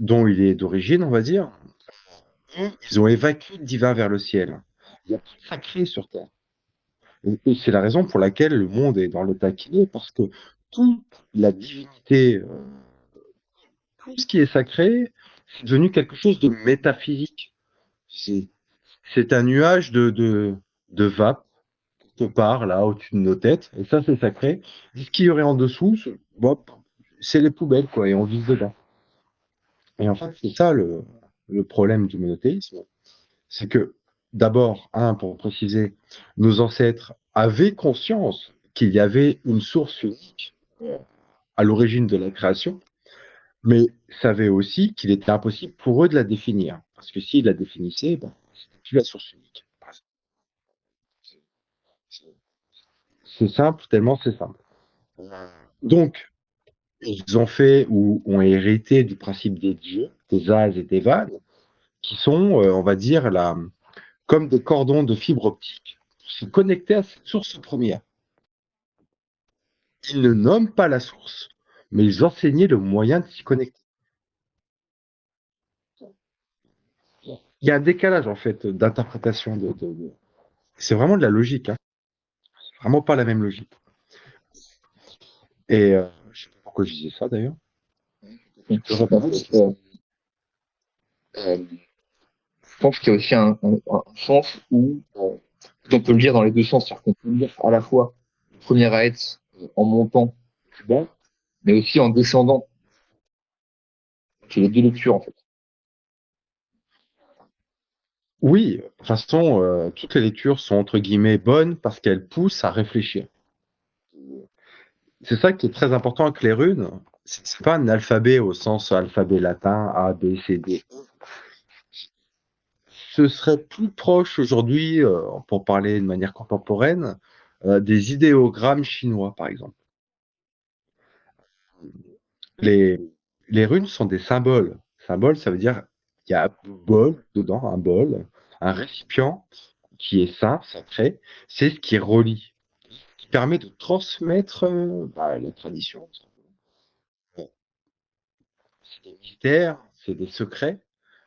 dont il est d'origine, on va dire, ils ont évacué le divin vers le ciel. Il y a tout de sacré sur Terre. Et c'est la raison pour laquelle le monde est dans l'état qu'il est, parce que toute la divinité, tout ce qui est sacré, c'est devenu quelque chose de métaphysique. C'est c'est un nuage de vapes quelque part là au-dessus de nos têtes, et ça c'est sacré. Ce qu'il y aurait en dessous, bon, c'est les poubelles, quoi, et on vit dedans. Et en fait, c'est ça le problème du monothéisme, c'est que d'abord, pour préciser, nos ancêtres avaient conscience qu'il y avait une source unique à l'origine de la création, mais savaient aussi qu'il était impossible pour eux de la définir. Parce que s'ils la définissaient, ben, c'était plus la source unique. C'est simple, tellement c'est simple. Donc, ils ont fait ou ont hérité du principe des dieux, des As et des Vades, qui sont, on va dire, comme des cordons de fibre optique, pour se connecter à cette source première. Ils ne nomment pas la source, mais ils enseignaient le moyen de s'y connecter. Il y a un décalage, en fait, d'interprétation. C'est vraiment de la logique, hein. Vraiment pas la même logique. Et je sais pas pourquoi je disais ça, d'ailleurs. Euh, je pense qu'il y a aussi un sens où on peut le lire dans les deux sens, c'est-à-dire qu'on peut le lire à la fois le premier aète en montant plus bas, mais aussi en descendant. C'est les deux lectures en fait. Oui, de toute façon, toutes les lectures sont entre guillemets bonnes parce qu'elles poussent à réfléchir. C'est ça qui est très important avec les runes. C'est pas un alphabet au sens alphabet latin A, B, C, D. Ce serait plus proche aujourd'hui, pour parler de manière contemporaine, des idéogrammes chinois, par exemple. Les, les runes sont des symboles. Symbole, ça veut dire qu'il y a un bol dedans, un bol, un récipient qui est saint, sacré. C'est ce qui relie, qui permet de transmettre la tradition. Bon, c'est des mystères, c'est des secrets,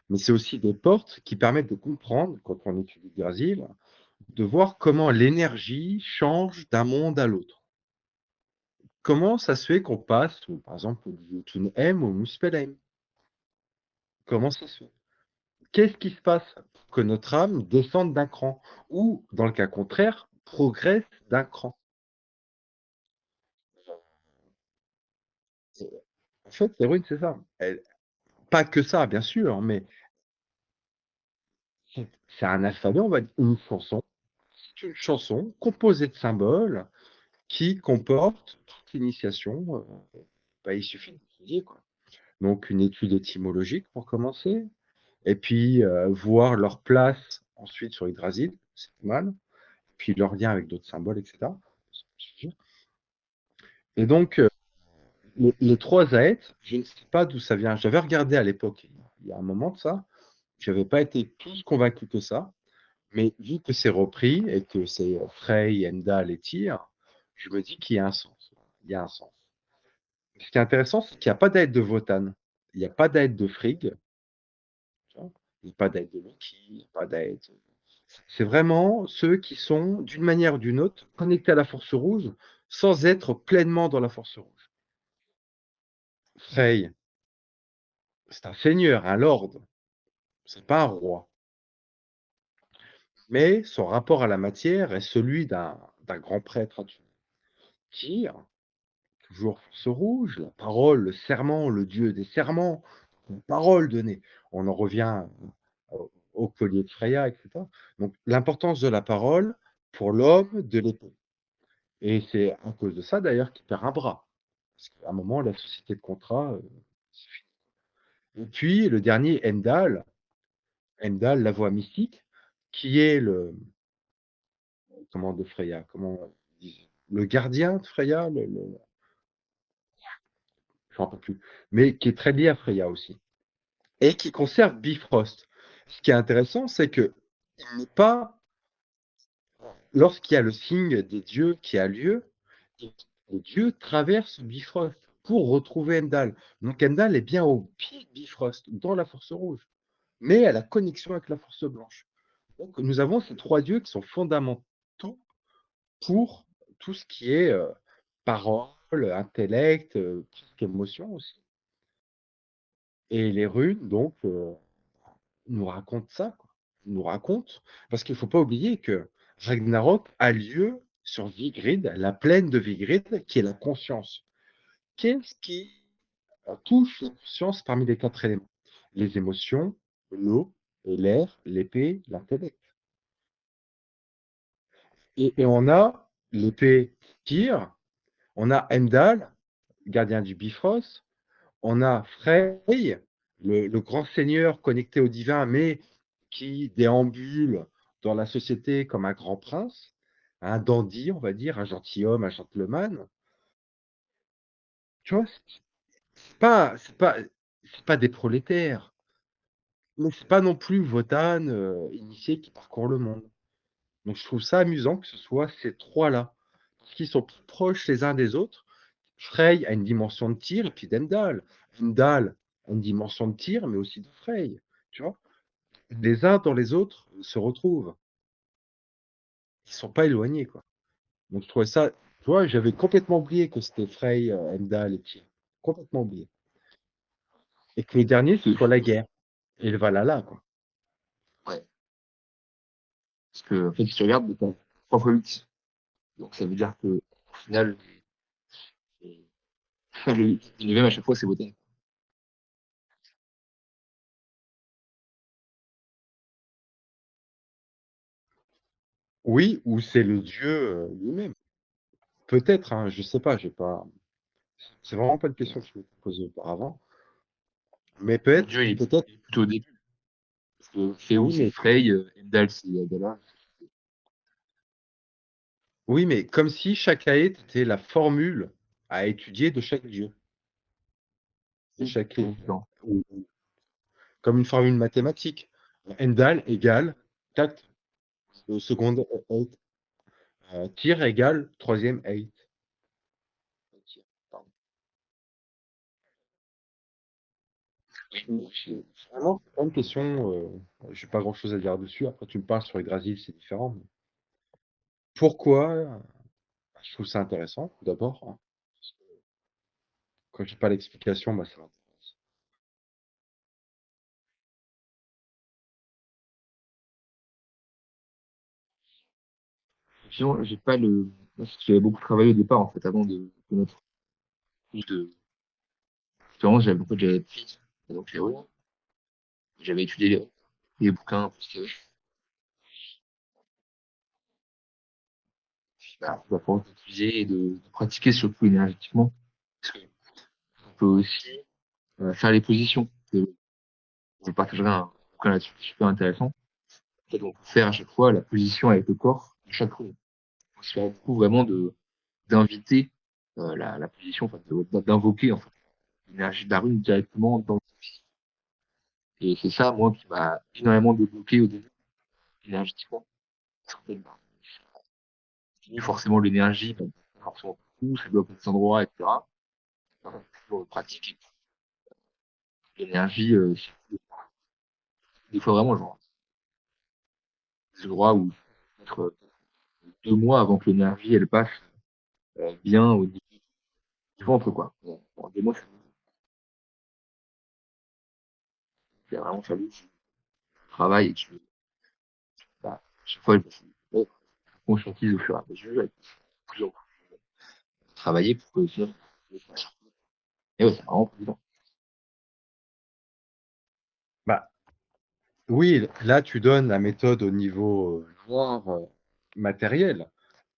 mais c'est aussi des portes qui permettent de comprendre, quand on étudie Brésil, de voir comment l'énergie change d'un monde à l'autre. Comment ça se fait qu'on passe, par exemple, du Jotun M au Muspelheim? Comment ça se fait? Qu'est-ce qui se passe pour que notre âme descende d'un cran? Ou, dans le cas contraire, progresse d'un cran? En fait, les runes, c'est ça. Pas que ça, bien sûr, mais c'est un alphabet, on va dire, une chanson. C'est une chanson composée de symboles qui comporte toute l'initiation. Il suffit d'étudier, quoi. Donc, une étude étymologique pour commencer, et puis voir leur place ensuite sur Yggdrasil, c'est pas mal, puis leur lien avec d'autres symboles, etc. Et donc, les trois aètes, je ne sais pas d'où ça vient. J'avais regardé à l'époque, il y a un moment de ça, je n'avais pas été plus convaincu que ça, mais vu que c'est repris et que c'est Frey, Heimdall et Tyr, je me dis qu'il y a un sens. Il y a un sens. Ce qui est intéressant, c'est qu'il n'y a pas d'aide de Wotan, il n'y a pas d'aide de Frigg, tu vois, il n'y a pas d'aide de Loki, il n'y a pas d'aide. C'est vraiment ceux qui sont, d'une manière ou d'une autre, connectés à la Force Rouge sans être pleinement dans la Force Rouge. Frey, c'est un seigneur, un lord, c'est pas un roi. Mais son rapport à la matière est celui d'un grand prêtre Tyr, toujours Force Rouge, la parole, le serment, le dieu des serments, la parole donnée. On en revient au collier de Freya, etc. Donc l'importance de la parole pour l'homme de l'épée. Et c'est à cause de ça d'ailleurs qu'il perd un bras. Parce qu'à un moment, la société de contrat, c'est fini. Et puis le dernier, Heimdall, la voix mystique, qui est de Freya, le gardien de Freya, je ne me rappelle plus, mais qui est très lié à Freya aussi, et qui conserve Bifrost. Ce qui est intéressant, c'est que il n'est pas, lorsqu'il y a le signe des dieux qui a lieu, les dieux traversent Bifrost pour retrouver Heimdall. Donc Heimdall est bien au pied de Bifrost, dans la Force Rouge, mais à la connexion avec la Force Blanche. Donc, nous avons ces trois dieux qui sont fondamentaux pour tout ce qui est parole, intellect, presque émotion aussi. Et les runes, donc, nous racontent ça, quoi. Nous racontent, parce qu'il ne faut pas oublier que Ragnarok a lieu sur Vigrid, la plaine de Vigrid, qui est la conscience. Qu'est-ce qui touche la conscience parmi les quatre éléments? Les émotions, l'eau, et l'air, l'épée, l'intellect. Et on a l'épée Tyr, on a Heimdall, gardien du Bifrost, on a Frey, le grand seigneur connecté au divin, mais qui déambule dans la société comme un grand prince, un dandy, on va dire, un gentilhomme, un gentleman. Tu vois, c'est pas des prolétaires, mais c'est pas non plus Wotan, initié qui parcourt le monde. Donc je trouve ça amusant que ce soit ces trois-là, parce qu'ils sont plus proches les uns des autres. Frey a une dimension de tir, et puis d'Heimdall. Heimdall a une dimension de tir, mais aussi de Frey. Tu vois, les uns dans les autres se retrouvent. Ils sont pas éloignés, quoi. Donc je trouvais ça, tu vois, j'avais complètement oublié que c'était Frey, Heimdall et Tyr. Complètement oublié. Et que le dernier, ce Que, soit la guerre. Et le Valhalla, quoi. ouais. Parce que, en fait, si tu regardes, t'as 3 fois 8. Donc, ça veut dire que, au final, le 9e à chaque fois, c'est Wotan. Oui, ou c'est le dieu lui-même. Peut-être, hein, je sais pas, j'ai pas. C'est vraiment pas une question que je me suis posée auparavant. Mais Le peut-être, dieu, peut-être, il est plutôt au début. Parce que Féou, oui, c'est mais Frey, Heimdall, c'est Adala. oui, mais comme si chaque aïe était la formule à étudier de chaque dieu. De chaque, comme une formule mathématique. Endal égale 4 seconde 8. Tir égale troisième 8. Vraiment, c'est pas une question. J'ai pas grand-chose à dire dessus. Après, tu me parles sur Yggdrasil, c'est différent. Mais pourquoi? Je trouve ça intéressant, tout d'abord, hein. Quand j'ai pas l'explication, bah, ça m'intéresse. Sinon, j'ai pas le, parce que j'avais beaucoup travaillé au départ, en fait, avant de connaître plus de expérience, j'avais beaucoup, j'avais pris, donc j'avais étudié les bouquins, parce que, bah, la force d'utiliser et de pratiquer surtout énergétiquement. Parce que on peut aussi faire les positions. Je partagerai un bouquin là-dessus super intéressant. En fait, on peut faire à chaque fois la position avec le corps de chaque rune. On se fait beaucoup vraiment d'inviter la position, enfin, d'invoquer en fait l'énergie de la rune directement dans le physique. Et c'est ça, moi, qui m'a énormément débloqué au début, énergétiquement. Parce qu'en fait, bah, j'ai forcément l'énergie, bah, pas forcément tout, ça bloque des endroits, etc. Enfin, toujours pratique, l'énergie, des fois vraiment, genre, des endroits où être 2 mois avant que l'énergie, elle passe bien au niveau du ventre, quoi. Bon, en 2 mois, c'est vraiment fallu que je travaille et que je, bah, chaque fois, je conscientise au fur et à mesure et plus en plus travailler pour que ça, et ouais, c'est vraiment pas évident. Bah, oui, là, tu donnes la méthode au niveau voire, matériel.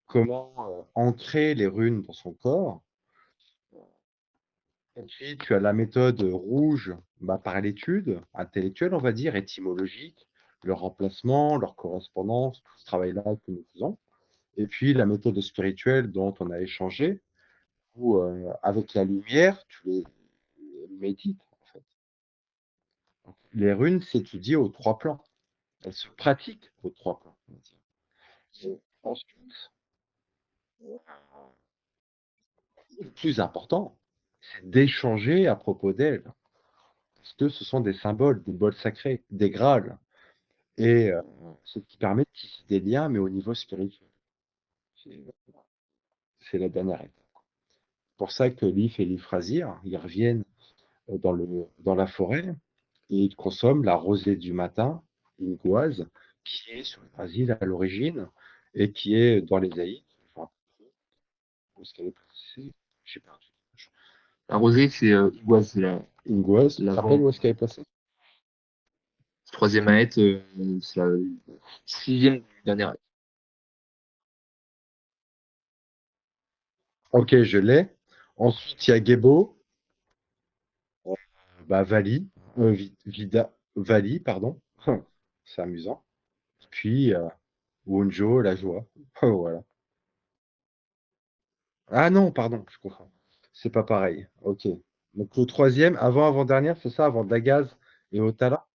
Comment ancrer les runes dans son corps. Et puis, tu as la méthode rouge, bah, par l'étude intellectuelle, on va dire, étymologique, leur remplacement, leur correspondance, tout ce travail-là que nous faisons. Et puis, la méthode spirituelle dont on a échangé, où, avec la lumière, tu les médites, en fait. Les runes s'étudient aux trois plans. Elles se pratiquent aux trois plans, on va dire. Et ensuite, le plus important, c'est d'échanger à propos d'elles. Parce que ce sont des symboles sacrés, des grâles. Et c'est ce qui permet de tisser des liens, mais au niveau spirituel. C'est c'est la dernière étape. C'est pour ça que Leaf et l'Ifrasir, ils reviennent dans la forêt et ils consomment la rosée du matin, une gouaze, qui est sur le Brésil à l'origine et qui est dans les Haïts. Enfin, où est-ce qu'elle est placée? Je sais pas. La rosée, c'est Igoise, c'est Une gouaze, tu te rappelles l'avant. où est-ce qu'elle est placée? Troisième maette, c'est la sixième dernière. Ok, je l'ai. Ensuite, il y a Gebo, bah, Vali, pardon. C'est amusant. Puis Wonjo, la joie. Voilà. Ah non, pardon, je comprends. C'est pas pareil. Ok. Donc le troisième, avant-dernière, c'est ça, avant Dagaz et Otala.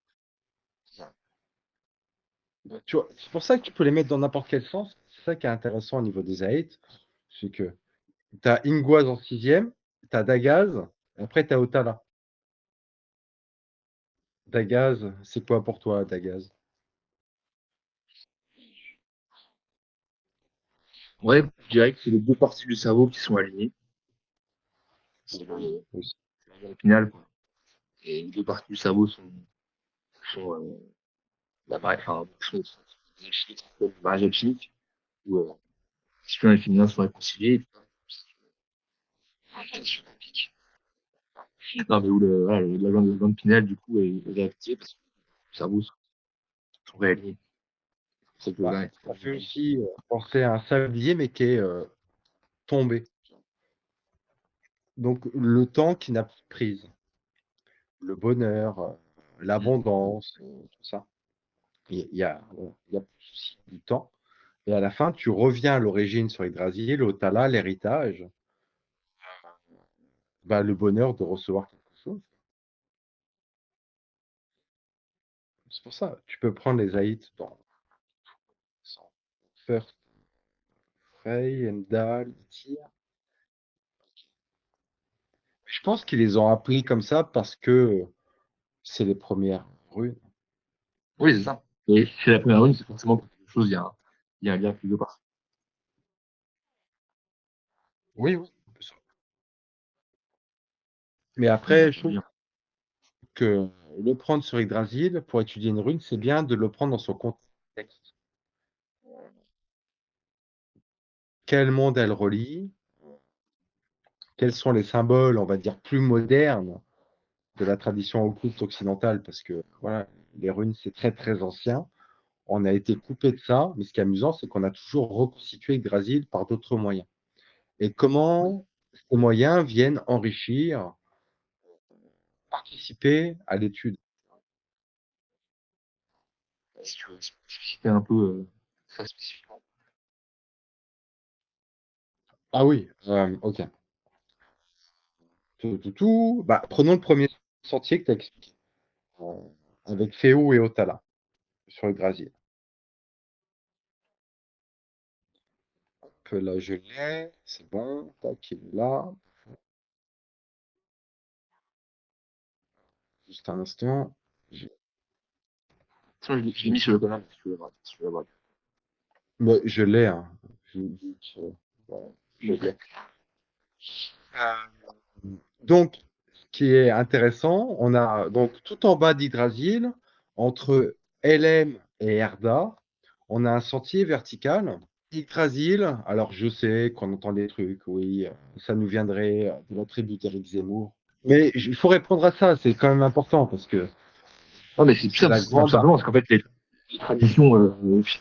Tu vois, c'est pour ça que tu peux les mettre dans n'importe quel sens. C'est ça qui est intéressant au niveau des Aïts. C'est que tu as Ingwaz en sixième, tu as Dagaz, et après tu as Otala. Dagaz, c'est quoi pour toi, Dagaz? Ouais, je dirais que c'est les deux parties du cerveau qui sont alignées. C'est Aussi. le final, quoi. Et les deux parties du cerveau sont la marée, enfin, sont des alchimiques, ça s'appelle le mariage alchimique, où masculin et féminin sont réconciliés. Non, mais où voilà, la glande pinale, du coup, est réactivée parce que le cerveau sont réalignés. C'est que Bah, là, ça fait aussi penser à un sablier, mais qui est tombé. Donc le temps qui n'a plus de prise. Le bonheur, l'abondance, tout ça. Il y a plus de souci du temps. Et à la fin, tu reviens à l'origine sur Yggdrasil, au Tala, l'héritage, bah, le bonheur de recevoir quelque chose. C'est pour ça, tu peux prendre les Aïts dans First, Frey, Endal, Tyr. Je pense qu'ils les ont appris comme ça parce que c'est les premières runes. oui, c'est ça. Et c'est la première rune, c'est forcément pour quelque chose, il y a un lien quelque part. Oui, oui. Mais Il y a après, je un trouve lien. que le prendre sur Yggdrasil pour étudier une rune, c'est bien de le prendre dans son contexte. Quel monde elle relie? Quels sont les symboles, on va dire, plus modernes de la tradition occulte occidentale? Parce que voilà, les runes, c'est très très ancien. On a été coupé de ça, mais ce qui est amusant, c'est qu'on a toujours reconstitué Yggdrasil par d'autres moyens. Et Oui. comment ces moyens viennent enrichir, participer à l'étude? Si tu veux expliciter un peu ça spécifiquement. Ah oui, ok. Bah, prenons le premier sentier que tu as expliqué, euh, avec Féou et Otala, sur Yggdrasil. Que là, je l'ai, c'est bon, tac, il est là. Juste un instant. Je, Sinon, je l'ai mis sur le canal, si tu veux voir. Si tu veux voir. je l'ai, hein. Voilà, je l'ai. Donc, ce qui est intéressant, on a donc tout en bas d'Yggdrasil, entre LM et Erda, on a un sentier vertical. Yggdrasil, alors je sais qu'on entend des trucs, oui, ça nous viendrait de la tribu d'Éric Zemmour. Mais il faut répondre à ça, c'est quand même important parce que Non, mais c'est c'est la tout grande. simplement parce qu'en fait, les traditions,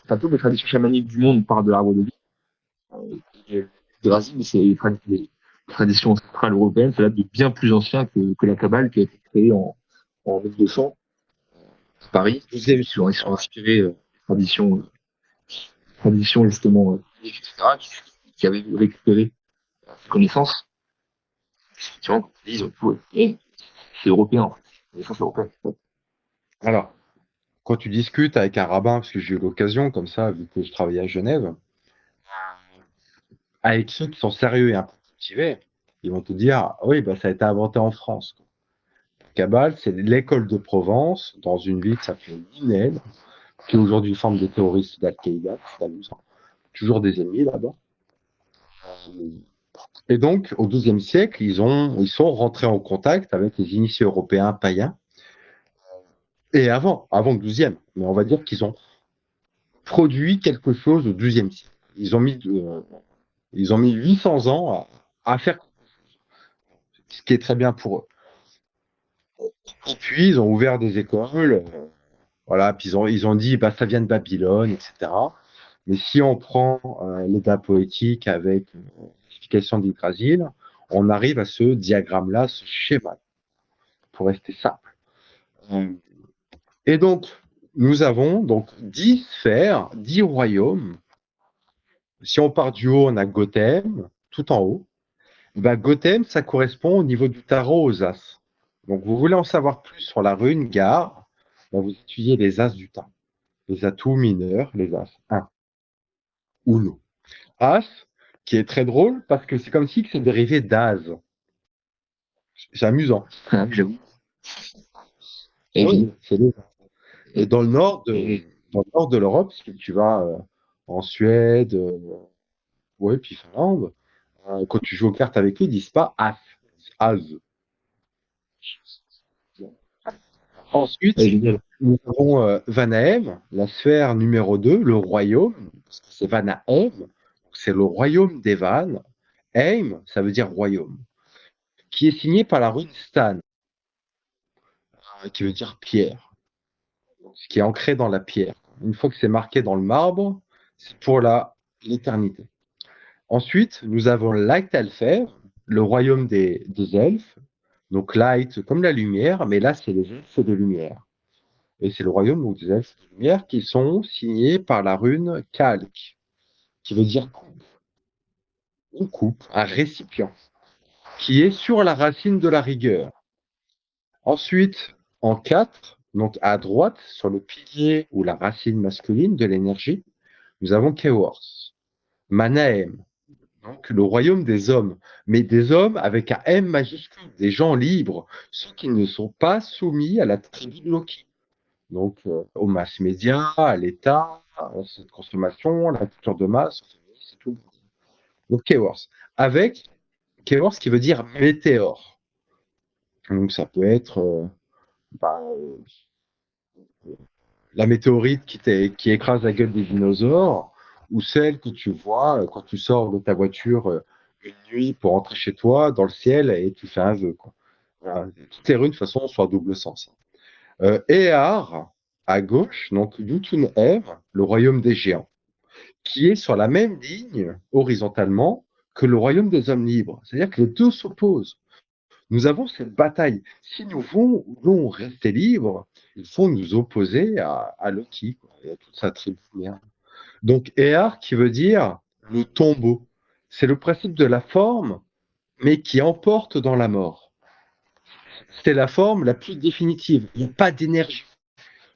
enfin, toutes les traditions chamaniques du monde parlent de l'arbre de vie. Et le Racine, c'est les traditions ancestrales européennes, ça date de bien plus ancien que la Kabbale qui a été créée en 1200 à Paris. Ils sont inspirés des traditions justement, etc., qui avaient récupéré ces connaissances. Effectivement, comme tu dis, ils ont tout. Et c'est européen, en fait. Connaissances européennes. Alors, quand tu discutes avec un rabbin, parce que j'ai eu l'occasion comme ça, vu que je travaillais à Genève, avec ceux qui sont sérieux et un peu cultivés, ils vont te dire, ah oui, bah, ça a été inventé en France. Kabbale, c'est l'école de Provence, dans une ville qui s'appelle Ninève. qui aujourd'hui forment des terroristes d'Al-Qaïda, c'est amusant. Toujours des ennemis là-bas. Et donc, au XIIe siècle, ils sont rentrés en contact avec les initiés européens païens. Et avant le XIIe, mais on va dire qu'ils ont produit quelque chose au XIIe siècle. Ils ont mis 800 ans à faire ce qui est très bien pour eux. Et puis, ils ont ouvert des écoles, voilà, puis ils ont dit, bah, ça vient de Babylone, etc. Mais si on prend l'état poétique avec l'explication d'Yggdrasil, on arrive à ce diagramme-là, ce schéma, pour rester simple. Et donc, nous avons donc 10 sphères, 10 royaumes. Si on part du haut, on a Gothème, tout en haut. Bah, Gothème, ça correspond au niveau du tarot aux As. Donc, vous voulez en savoir plus sur la rune Gar, bah, vous étudiez les As du tarot. Les atouts mineurs, les As 1, Uno. As, qui est très drôle parce que c'est comme si c'est dérivé d'Az. C'est amusant. Ah, j'avoue. Et Oui, c'est les As. Et et- et- dans le nord de l'Europe, si tu vas en Suède, ouais, puis Finlande, quand tu joues aux cartes avec eux, ils disent pas As, As. Ensuite, génial. nous avons Vanahem, la sphère numéro 2, le royaume, parce que c'est Vanahem, c'est le royaume des Vannes. Heim, ça veut dire royaume, qui est signé par la rune Stan, qui veut dire pierre, ce qui est ancré dans la pierre. Une fois que c'est marqué dans le marbre, c'est pour l'éternité. Ensuite, nous avons Light Alpher, le royaume des elfes. Donc Light comme la lumière, mais là c'est les elfes de lumière. Et c'est le royaume donc, des elfes de lumière qui sont signés par la rune Kalk, qui veut dire une coupe, un récipient, qui est sur la racine de la rigueur. Ensuite, en 4, donc à droite, sur le pilier ou la racine masculine de l'énergie, nous avons Chaos, Manahem, donc le royaume des hommes, mais des hommes avec un M majuscule, des gens libres, ceux qui ne sont pas soumis à la tribu de Loki. Donc aux masses médias, à l'État, à cette consommation, à la culture de masse, c'est tout. Donc Chaos, avec Chaos qui veut dire météore. Donc ça peut être bah, la météorite qui écrase la gueule des dinosaures, ou celle que tu vois quand tu sors de ta voiture une nuit pour rentrer chez toi dans le ciel et tu fais un vœu, quoi. Voilà. Toutes les runes, de toute façon, sont à double sens. Éar, à gauche, donc Jotunheim, le royaume des géants, qui est sur la même ligne, horizontalement, que le royaume des hommes libres. C'est-à-dire que les deux s'opposent. Nous avons cette bataille. Si nous voulons rester libres, il faut nous opposer à Loki, quoi, et à toute sa tribu. Donc, Éar, qui veut dire le tombeau. C'est le principe de la forme, mais qui emporte dans la mort. C'est la forme la plus définitive. Il n'y a pas d'énergie.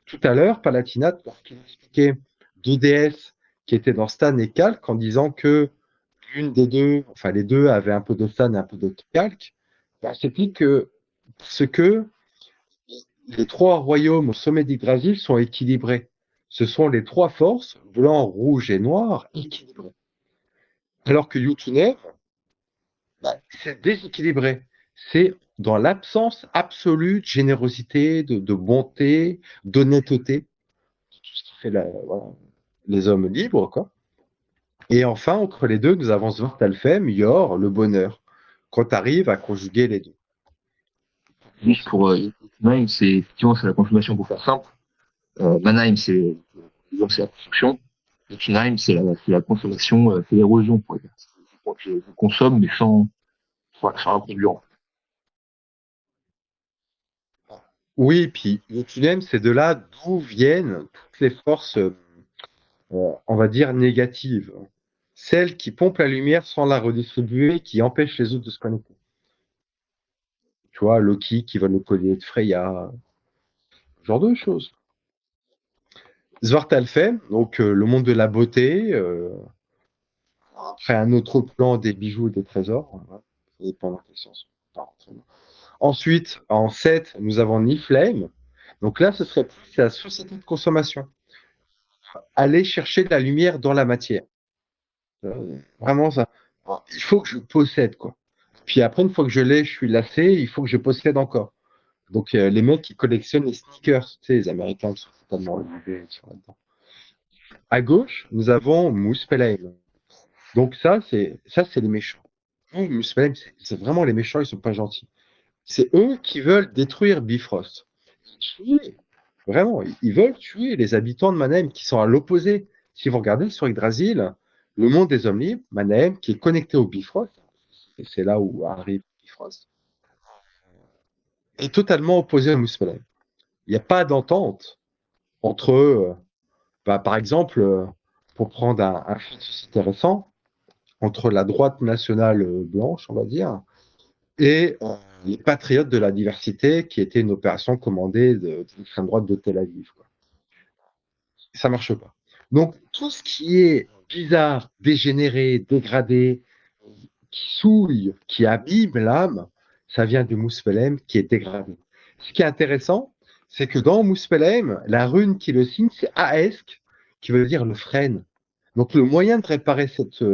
Tout à l'heure, Palatinate, lorsqu'il expliquait deux déesses qui étaient dans Stan et Calque, en disant que l'une des deux, enfin les deux avaient un peu de Stan et un peu de Calque, bah, c'était que parce que les trois royaumes au sommet d'Yggdrasil sont équilibrés. Ce sont les trois forces, blanc, rouge et noir, équilibrées. Alors que Jotunheim, bah, c'est déséquilibré. C'est dans l'absence absolue de générosité, de bonté, d'honnêteté, tout ce qui fait voilà, les hommes libres, quoi. Et enfin, entre les deux, nous avons Svartalfheim, Yor, le bonheur, quand tu arrives à conjuguer les deux. Juste pour Jotunheim, c'est effectivement c'est la consommation pour faire simple. Mannheim, disons, c'est la construction. Jotunheim, c'est la consommation, c'est l'érosion, pour dire. Je consomme, mais sans la produire. Oui, puis Jotunheim, c'est de là d'où viennent toutes les forces, on va dire, négatives. Celles qui pompent la lumière sans la redistribuer, qui empêchent les autres de se connecter. Tu vois, Loki qui vole le collier de Freya, ce genre de choses. Svartalfheim, donc le monde de la beauté, après un autre plan des bijoux et des trésors. Voilà. Ça dépend dans quel sens. Ensuite, en 7, nous avons Niflheim. Donc là, ce serait plus la société de consommation. aller chercher de la lumière dans la matière. Vraiment ça. Il faut que je possède, quoi. Puis après, une fois que je l'ai, je suis lassé, il faut que je possède encore. Donc les mecs qui collectionnent les sneakers, tu sais, les Américains qui sont totalement obligés là-dedans. À gauche, nous avons Muspelheim. Donc ça c'est les méchants. Oh, Muspelheim, c'est vraiment les méchants, ils sont pas gentils. C'est eux qui veulent détruire Bifrost. Tuer, vraiment, ils veulent tuer les habitants de Mannheim qui sont à l'opposé. Si vous regardez sur Yggdrasil, le monde des hommes libres, Mannheim, qui est connecté au Bifrost, et c'est là où arrive Bifrost, est totalement opposé à Muspelheim. Il n'y a pas d'entente entre eux. Par exemple, pour prendre un fait intéressant, entre la droite nationale blanche, on va dire, et les Patriotes de la diversité, qui était une opération commandée de l'extrême droite de Tel Aviv, quoi. Ça marche pas. Donc, tout ce qui est bizarre, dégénéré, dégradé, qui souille, qui abîme l'âme, ça vient du Muspelheim qui est dégradé. Ce qui est intéressant, c'est que dans Muspelheim, la rune qui le signe, c'est Aesk, qui veut dire le frêne. Donc le moyen de réparer cette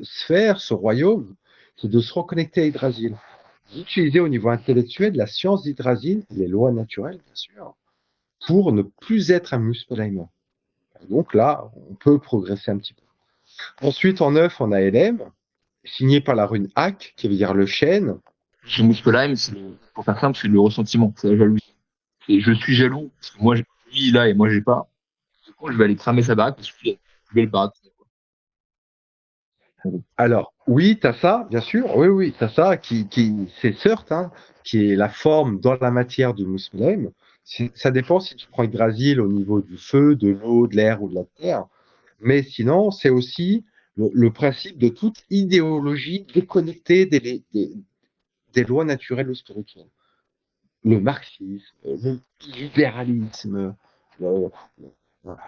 sphère, ce royaume, c'est de se reconnecter à Yggdrasil. D'utiliser au niveau intellectuel la science d'Yggdrasil, les lois naturelles, bien sûr, pour ne plus être un Muspelheimer. Donc là, on peut progresser un petit peu. Ensuite, en neuf, on a Elem, signé par la rune Ak, qui veut dire le chêne. Chez Muspelheim, pour faire simple, c'est le ressentiment, c'est la jalousie. Et je suis jaloux, parce que moi, lui, il a et moi, j'ai pas. Du coup, je vais aller cramer sa baraque parce que je vais le baraquer. Alors, oui, tu as ça, bien sûr, oui, oui, tu as ça, c'est Surt, hein, qui est la forme dans la matière du Muspelheim. Ça dépend si tu prends Yggdrasil au niveau du feu, de l'eau, de l'air ou de la terre. Mais sinon, c'est aussi le principe de toute idéologie déconnectée des lois naturelles ou spirituelles. Le marxisme, le libéralisme, le-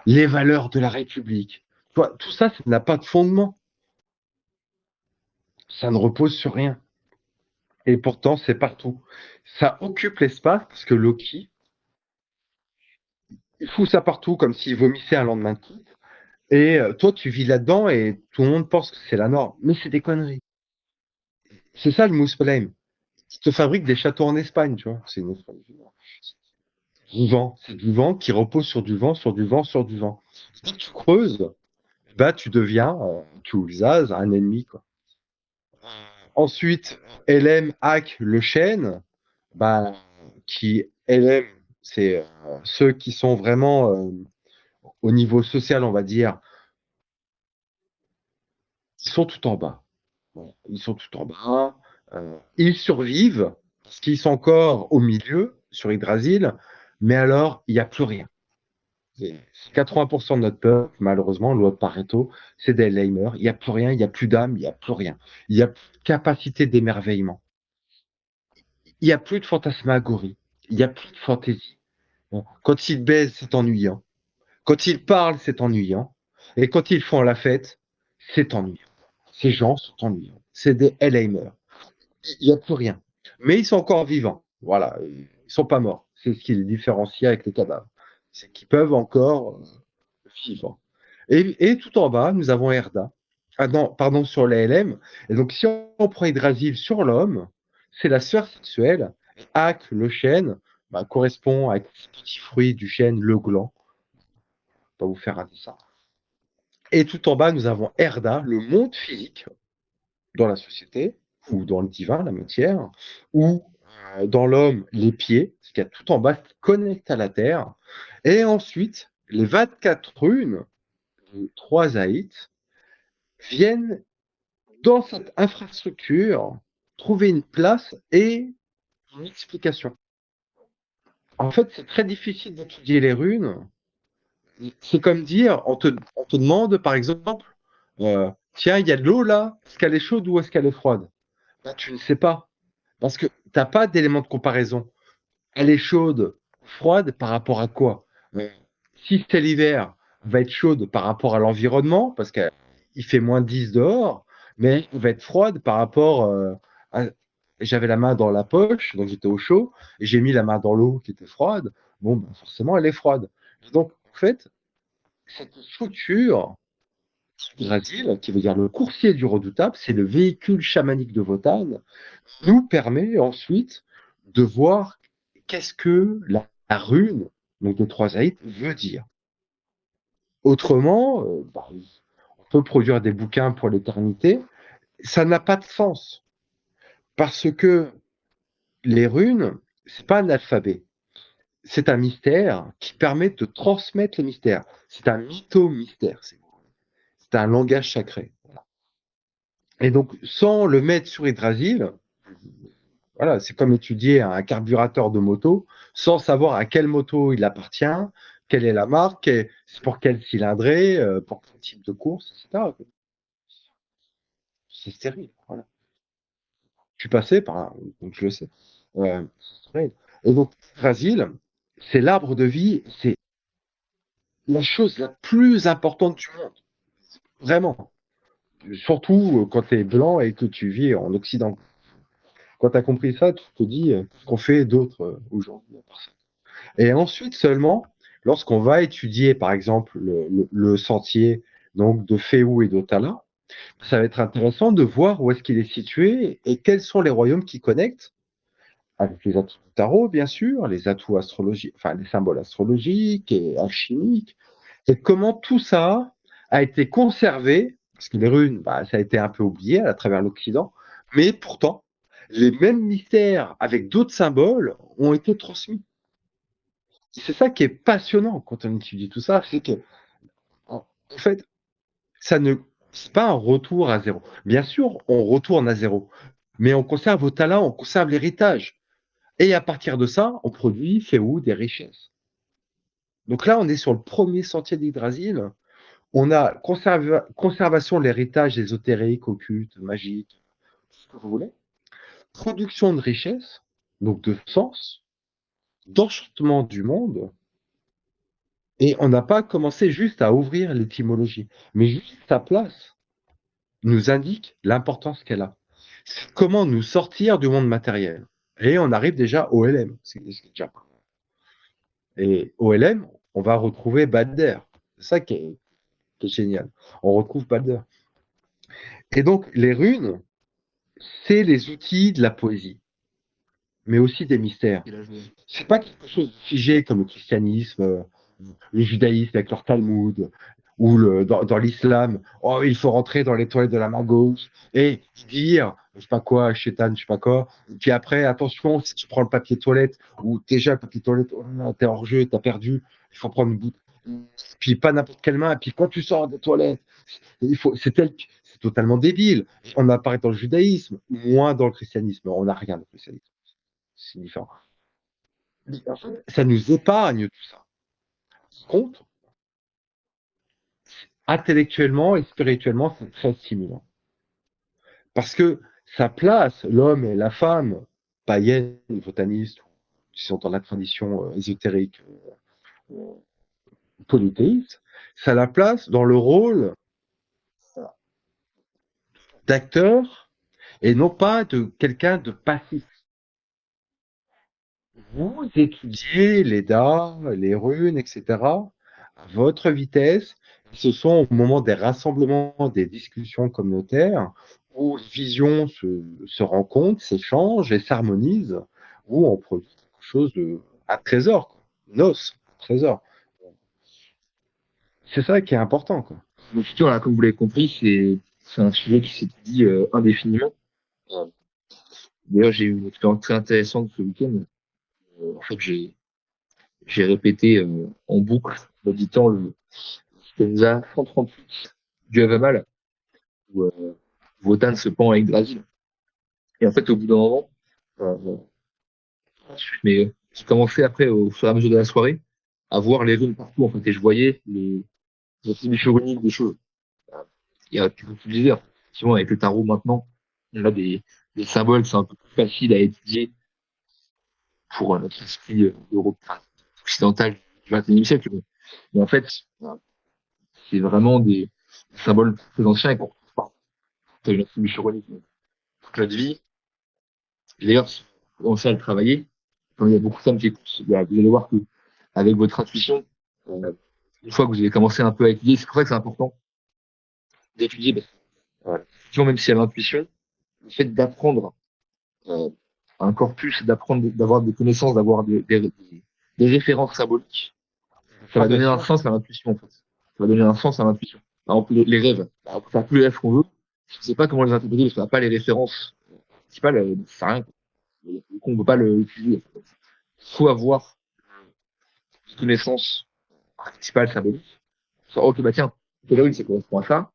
les valeurs de la République. Tu vois, tout ça, ça n'a pas de fondement. Ça ne repose sur rien. Et pourtant, c'est partout. Ça occupe l'espace parce que Loki, il fout ça partout comme s'il vomissait un lendemain de tout. Et toi, tu vis là-dedans et tout le monde pense que c'est la norme. Mais c'est des conneries. C'est ça le Muspelheim. Ils te fabriquent des châteaux en Espagne, tu vois. C'est une autre du vent. C'est du vent qui repose sur du vent, sur du vent, sur du vent. Si tu creuses, bah, tu deviens, tu Ulzaz, un ennemi, quoi. Ensuite, LM hack le chêne, bah, qui LM, c'est ceux qui sont vraiment au niveau social, on va dire, ils sont tout en bas. Bon, ils sont tout en bas. Ils survivent parce qu'ils sont encore au milieu sur Yggdrasil, mais alors il n'y a plus rien. 80% de notre peuple, malheureusement, loi de Pareto, c'est des lamers. Il n'y a plus rien, il n'y a plus d'âme, il n'y a plus rien. Il n'y a plus de capacité d'émerveillement. Il n'y a plus de fantasmagorie. Il n'y a plus de fantaisie. Bon, quand ils baisent, c'est ennuyant. Quand ils parlent, c'est ennuyant. Et quand ils font la fête, c'est ennuyant. Ces gens sont ennuyants. C'est des Hellheimers. Il n'y a plus rien. Mais ils sont encore vivants. Voilà. Ils sont pas morts. C'est ce qui les différencie avec les cadavres. C'est qu'ils peuvent encore vivre. Et tout en bas, nous avons Erda. Ah non, pardon, sur les LM. Et donc, si on prend Yggdrasil sur l'homme, c'est la sphère sexuelle. Ak, le chêne, bah, correspond avec ce petit fruit du chêne, le gland. On va vous faire un dessin. Et tout en bas, nous avons Erda, le monde physique dans la société, ou dans le divin, la matière, ou dans l'homme, les pieds, ce qu'il y a tout en bas qui connecte à la terre. Et ensuite, les 24 runes, les 3 aïts, viennent dans cette infrastructure trouver une place et une explication. En fait, c'est très difficile d'étudier les runes. C'est comme dire, on te demande, par exemple, tiens, il y a de l'eau là, est-ce qu'elle est chaude ou est-ce qu'elle est froide? Ben, tu ne sais pas, parce que tu n'as pas d'élément de comparaison. Elle est chaude, froide par rapport à quoi? Si c'est l'hiver, elle va être chaude par rapport à l'environnement, parce qu'il fait -10 dehors, mais elle va être froide par rapport à... J'avais la main dans la poche, donc j'étais au chaud, et j'ai mis la main dans l'eau qui était froide. Bon, ben, forcément, elle est froide. Donc, en fait, cette structure Brésil, qui veut dire le coursier du redoutable, c'est le véhicule chamanique de Wotan, nous permet ensuite de voir qu'est-ce que la rune, donc de trois aïdes, veut dire. Autrement, on peut produire des bouquins pour l'éternité, ça n'a pas de sens. Parce que les runes, c'est pas un alphabet, c'est un mystère qui permet de transmettre le mystère. C'est un mytho-mystère, c'est un langage sacré. Et donc, sans le mettre sur Hydrasil, voilà, c'est comme étudier un carburateur de moto sans savoir à quelle moto il appartient, quelle est la marque, c'est pour quel cylindrée, pour quel type de course, etc. C'est stérile. Voilà. Je suis passé par là, donc je le sais. C'est stérile. Et donc, Hydrasil, c'est l'arbre de vie, c'est la chose la plus importante du monde. Vraiment. Surtout quand tu es blanc et que tu vis en Occident. Quand tu as compris ça, tu te dis ce qu'on fait d'autre aujourd'hui. Et ensuite seulement, lorsqu'on va étudier, par exemple, le sentier donc de Féou et d'Otala, ça va être intéressant de voir où est-ce qu'il est situé et quels sont les royaumes qui connectent avec les atouts du tarot, bien sûr, les atouts astrologiques, enfin les symboles astrologiques et alchimiques, et comment tout ça a été conservé, parce que les runes, ça a été un peu oublié à travers l'Occident, mais pourtant, les mêmes mystères avec d'autres symboles ont été transmis. C'est ça qui est passionnant quand on étudie tout ça, c'est que, en fait, ça ne, c'est pas un retour à zéro. Bien sûr, on retourne à zéro, mais on conserve vos talents, on conserve l'héritage. Et à partir de ça, on produit, fait où, des richesses. Donc là, on est sur le premier sentier d'Yggdrasil. On a conservation de l'héritage ésotérique, occulte, magique, ce que vous voulez. Production de richesses, donc de sens, d'enchantement du monde. Et on n'a pas commencé juste à ouvrir l'étymologie, mais juste sa place nous indique l'importance qu'elle a. C'est comment nous sortir du monde matériel. Et on arrive déjà au LM. Déjà... Et au LM, on va retrouver Balder. C'est ça qui est génial. On retrouve Balder. Et donc, les runes, c'est les outils de la poésie, mais aussi des mystères. Et là, je vais- C'est pas quelque chose de figé comme le christianisme, le judaïsme avec leur Talmud, ou dans l'islam, oh, il faut rentrer dans les toilettes de la main gauche et dire, je sais pas quoi, chétane, je sais pas quoi. Et puis après, attention, si tu prends le papier toilette, ou déjà le papier toilette, oh là là, t'es hors jeu, t'as perdu, il faut prendre une bout. Puis pas n'importe quelle main, et puis quand tu sors des toilettes, c'est totalement débile. On apparaît dans le judaïsme, moins dans le christianisme. On n'a rien dans le christianisme. C'est différent. En fait, ça nous épargne tout ça. Par contre, intellectuellement et spirituellement, c'est très stimulant. Parce que ça place l'homme et la femme, païenne, botaniste, qui sont dans la tradition ésotérique euh, polythéiste, ça la place dans le rôle d'acteur et non pas de quelqu'un de passif. Vous étudiez les dats, les runes, etc., à votre vitesse. Ce sont au moment des rassemblements, des discussions communautaires, où les visions se rencontrent, s'échangent et s'harmonisent, où on produit quelque chose de, un trésor, quoi. Nos, trésor. C'est ça qui est important, quoi. Le futur, là, comme vous l'avez compris, c'est un sujet qui s'étudie indéfiniment. Euh, D'ailleurs, j'ai eu une expérience très intéressante ce week-end. En fait, j'ai répété en boucle, méditant le Stenza 138 du Havamal, où Wotan se pend avec Drasil. Et en fait, au bout d'un moment, euh, mais j'ai commencé après, au fur et à mesure de la soirée, à voir les runes partout, en fait, et je voyais les attributions runiques des choses. Et comme tu le disais, effectivement, avec le tarot maintenant, on a des symboles qui sont un peu plus faciles à étudier pour notre esprit occidental du XXIe siècle. Mais en fait, c'est vraiment des symboles très anciens et qu'on retrouve pas. T'as une attribution relique toute notre vie. D'ailleurs, si vous commencez à le travailler, quand il y a beaucoup de femmes qui écoutent, vous allez voir que avec votre intuition, euh, une fois que vous avez commencé un peu à étudier, c'est pour ça que c'est important d'étudier, parce que, effectivement, même si à l'intuition, le fait d'apprendre euh, un corpus, d'apprendre, d'avoir des connaissances, d'avoir des références symboliques, ça Ah, va bien donner un sûr. sens à l'intuition, en fait. Ça va donner un sens à l'intuition. Par exemple, les rêves. Bah, on peut faire tous les rêves qu'on veut. Je ne sais pas comment les interpréter parce qu'on n'a pas les références principales. Ça sert à rien. On ne peut pas l'utiliser. Il faut avoir une connaissance principale symbolique. Ok, bah tiens, telle rune, ça correspond à ça.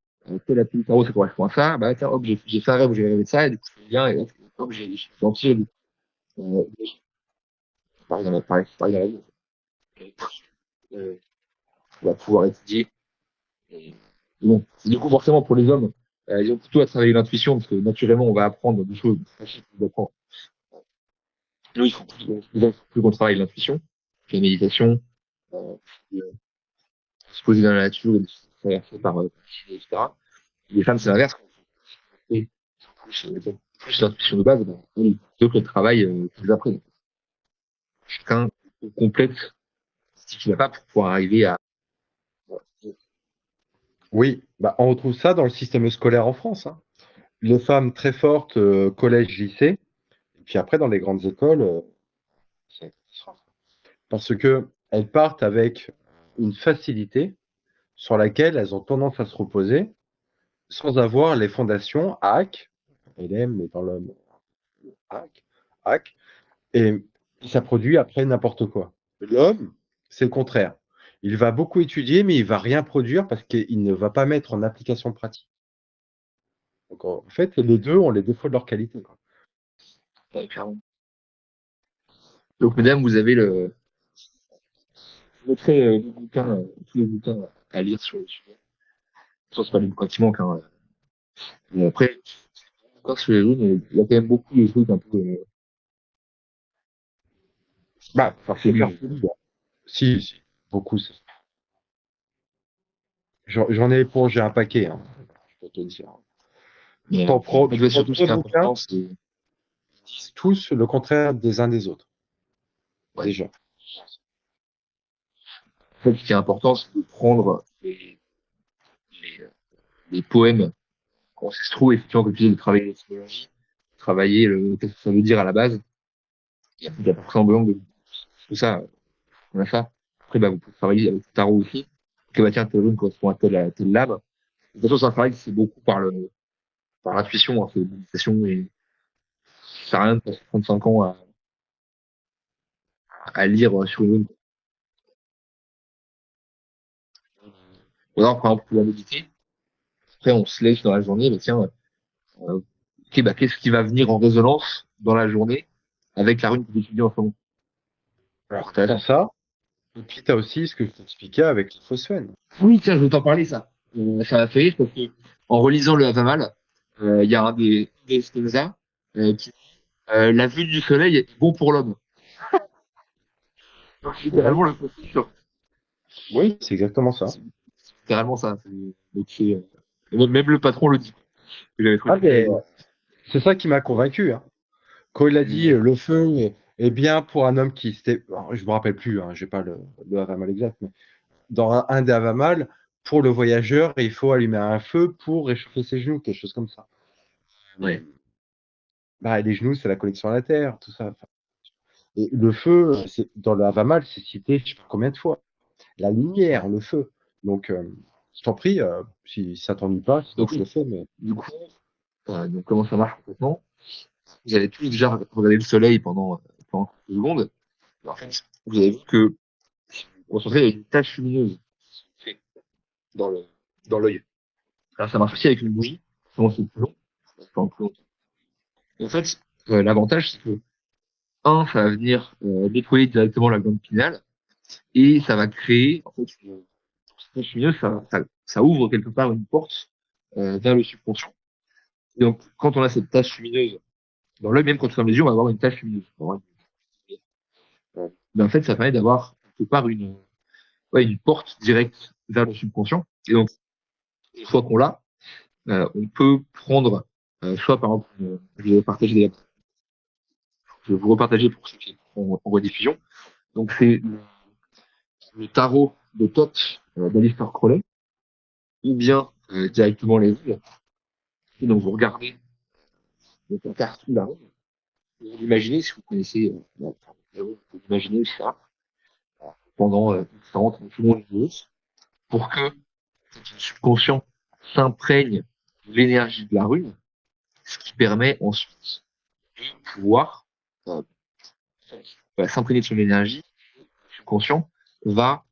Tel appui du tarot, ça correspond à ça. Bah tiens, hop, j'ai fait un rêve où j'ai rêvé de ça, et du coup, je viens, et hop, j'ai senti, par exemple, on va pouvoir étudier. Et bon, du coup, forcément, pour les hommes, ils ont plutôt à travailler l'intuition, parce que naturellement, on va apprendre des choses faciles d'apprendre. Nous, il faut plus qu'on travaille l'intuition, la méditation, euh, se poser dans la nature, et traverser par, etc. Les femmes, c'est l'inverse. Et plus l'intuition de base, ben, plutôt que le travail qu'ils apprennent. Chacun complète ce qu'il n'a pas pour pouvoir arriver à. Oui, bah, on retrouve ça dans le système scolaire en France, hein. Les femmes très fortes, collège, lycée, et puis après dans les grandes écoles, c'est une catastrophe. Parce que elles partent avec une facilité sur laquelle elles ont tendance à se reposer sans avoir les fondations hack, LM, mais dans l'homme hack, hack, et ça produit après n'importe quoi. L'homme, c'est le contraire. Il va beaucoup étudier, mais il va rien produire parce qu'il ne va pas mettre en application pratique. Donc en fait, les deux ont les défauts de leur qualité, quoi. Clairement. Donc, mesdames, vous avez je mettrai tous les bouquins à lire sur le sujet. Ça, c'est pas les bouquins qui manquent, hein. Mais après, encore sur les runes, il y a quand même beaucoup de trucs un peu, Bah, c'est farfelus. farfelu, hein. Si, si, beaucoup. J'en ai épongé un paquet, hein, je peux te dire. Mais, en Tu fait, prends surtout, ce deux qui est bouquins, important, c'est, ils disent tous le contraire des uns des autres, ouais. déjà. En fait, ce qui est important, c'est de prendre les, les poèmes ancestraux, effectivement, comme tu dis, de travailler l'étymologie, travailler qu'est-ce que ça veut dire à la base. Et après, il y a pas semblant de tout ça, on a ça. Après, bah, vous pouvez travailler avec le tarot aussi. Que, bah, tiens, telle rune correspond à telle lame. De toute façon, c'est un travail qui c'est beaucoup par l'intuition, hein, c'est méditation et ça sert à rien de passer 35 ans à lire sur une rune. Ou alors, par exemple, pour la méditer, après, on se lève dans la journée, bah, tiens, ok, bah, qu'est-ce qui va venir en résonance dans la journée avec la rune que j'étudie en ce moment? Alors, Partage. t'as ça, et puis t'as aussi ce que je t'expliquais avec les phosphènes. Oui, tiens, je veux t'en parler, ça. Ça m'a fait rire parce que, en relisant le Havamal, il y a un des stanzas, qui dit, la vue du soleil est bon pour l'homme. Donc, Oui, littéralement, le côté sur, oui, c'est exactement ça. c'est littéralement ça. Donc, même le patron le dit. J'avais trouvé Ah, ça très mais rigolo. c'est ça qui m'a convaincu, hein. Quand il a dit le feu est bien pour un homme qui s'était. Alors, je me rappelle plus, hein, j'ai pas le Havamal exact, mais dans un des Havamal, pour le voyageur, il faut allumer un feu pour réchauffer ses genoux, quelque chose comme ça. Ouais. Bah, les genoux, c'est la connexion à la terre, tout ça. Enfin, et le feu, dans le Havamal, c'est cité je sais pas combien de fois. La lumière, le feu. Donc, je t'en prie, si ça t'ennuie pas, sinon Donc, je le oui. fais, mais Du coup, donc, comment ça marche complètement? Vous avez tous déjà regardé le soleil pendant quelques secondes. En fait, vous avez vu que, si vous vous concentrez, il y a une tache lumineuse qui fait dans dans l'œil. Alors, ça marche aussi avec une bougie. Souvent, c'est plus long. Ça prend plus longtemps. En fait, l'avantage, c'est que, ça va venir nettoyer directement la glande pinale et ça va créer, en fait, cette tache lumineuse, ça ouvre quelque part une porte vers le subconscient. Et donc, quand on a cette tache lumineuse dans l'œil, même quand on ferme les yeux, on va avoir une tache lumineuse. Mais en fait, ça permet d'avoir quelque part une porte directe vers le subconscient. Et donc, une fois qu'on l'a, on peut prendre, soit par exemple, je vais partager je vais vous repartager pour ceux qui sont en rediffusion. Donc, c'est le tarot de Thoth d'Alistair Crowley, ou bien directement les villes. Et donc vous regardez donc, la carte sous la rue, vous imaginez, si vous connaissez, vous imaginez ça pendant 40 secondes pour que le subconscient s'imprègne de l'énergie de la rune, ce qui permet ensuite de pouvoir euh, s'imprégner de son énergie. Le subconscient va,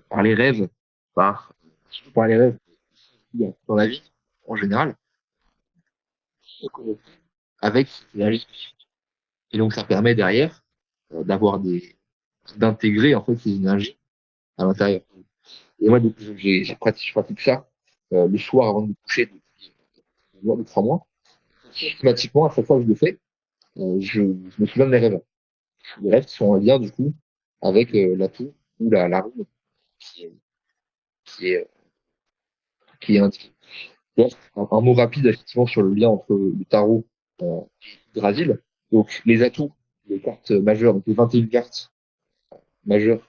par les rêves, par, par les rêves dans la vie en général, se connecter avec cette énergie spécifique. Et donc ça permet derrière d'avoir d'intégrer en fait ces énergies à l'intérieur. Et moi, je pratique ça le soir avant de me coucher depuis 3 mois. Systématiquement, à chaque fois que je le fais, je me souviens de mes rêves. Les rêves qui sont en lien, du coup, avec la toux ou la rune qui est, qui est, qui est indiquée. Donc, un mot rapide, effectivement, sur le lien entre le tarot et Drasil. Donc, les atouts, les cartes majeures, donc les 21 cartes majeures,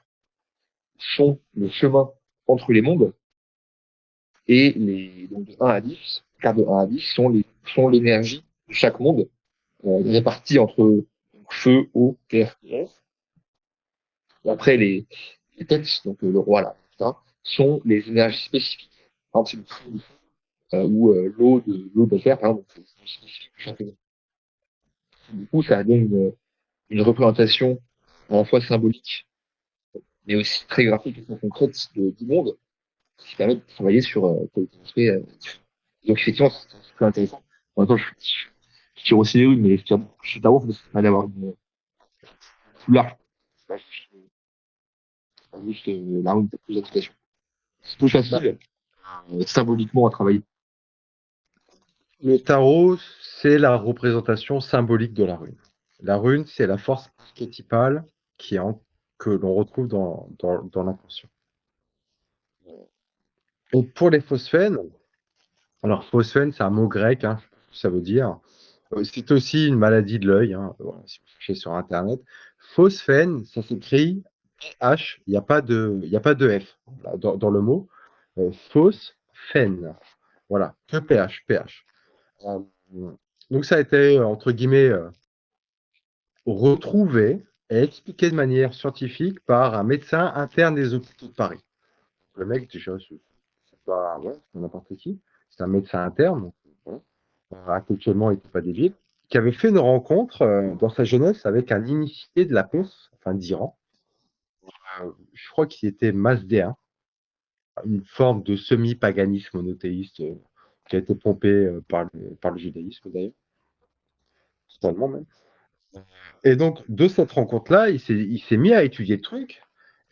sont le chemin entre les mondes. Et donc de 1 à 10, les cartes de 1 à 10 sont l'énergie de chaque monde, répartie entre feu, eau, terre et air. Et après, les têtes, donc le roi là, etc., sont les énergies spécifiques. Par exemple, c'est le feu ou l'eau de terre, par exemple, c'est spécifique de chaque élément. Du coup, ça donne une représentation à la fois symbolique, mais aussi très graphique et très concrète du monde, qui permet de travailler sur quelques aspects différents. Donc, effectivement, c'est très intéressant. En même temps, je tire aussi les runes, mais je suis d'abord parce qu'il fallait avoir une plus large. Pas juste la rune, plus d'applications. C'est plus Bah, facile, symboliquement à travailler. le tarot, c'est la représentation symbolique de la rune. La rune, c'est la force archétypale que l'on retrouve dans l'inconscient. Et pour les phosphènes, alors phosphène, c'est un mot grec, hein, ça veut dire. C'est aussi une maladie de l'œil, hein, voilà, si vous cherchez sur Internet. Phosphène, ça s'écrit H, il y a pas de F là, dans le mot. Phosphène, voilà, que PH, PH. Euh, donc ça a été, entre guillemets, retrouvé et expliqué de manière scientifique par un médecin interne des hôpitaux de Paris. Le mec, déjà, c'est pas ouais, n'importe qui, c'est un médecin interne, donc, voilà. Intellectuellement, il n'était pas débile, qui avait fait une rencontre dans sa jeunesse avec un initié de la Perse, enfin d'Iran. Je crois qu'il était mazdéen, une forme de semi-paganisme monothéiste qui a été pompé par le judaïsme d'ailleurs, totalement même. Et donc, de cette rencontre-là, il s'est mis à étudier le truc.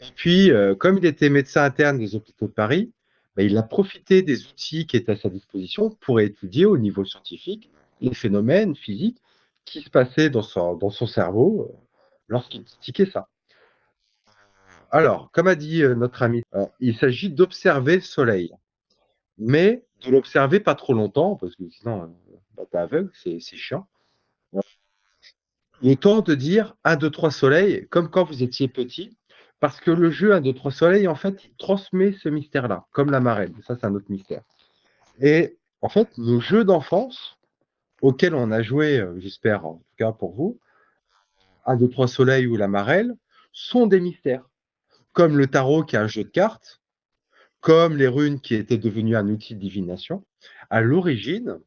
Et puis, comme il était médecin interne des hôpitaux de Paris, bah, il a profité des outils qui étaient à sa disposition pour étudier au niveau scientifique les phénomènes physiques qui se passaient dans son cerveau lorsqu'il pratiquait ça. Alors, comme a dit notre ami, il s'agit d'observer le soleil, mais de l'observer pas trop longtemps, parce que sinon, bah, t'es aveugle, c'est chiant. Il est temps de dire 1, 2, 3 soleils, comme quand vous étiez petit, parce que le jeu 1, 2, 3 soleils, en fait, il transmet ce mystère-là, comme la marelle. Ça, c'est un autre mystère. Et en fait, nos jeux d'enfance, auxquels on a joué, j'espère en tout cas pour vous, 1, 2, 3 soleils ou la marelle, sont des mystères. Comme le tarot qui est un jeu de cartes, comme les runes qui étaient devenues un outil de divination. À l'origine,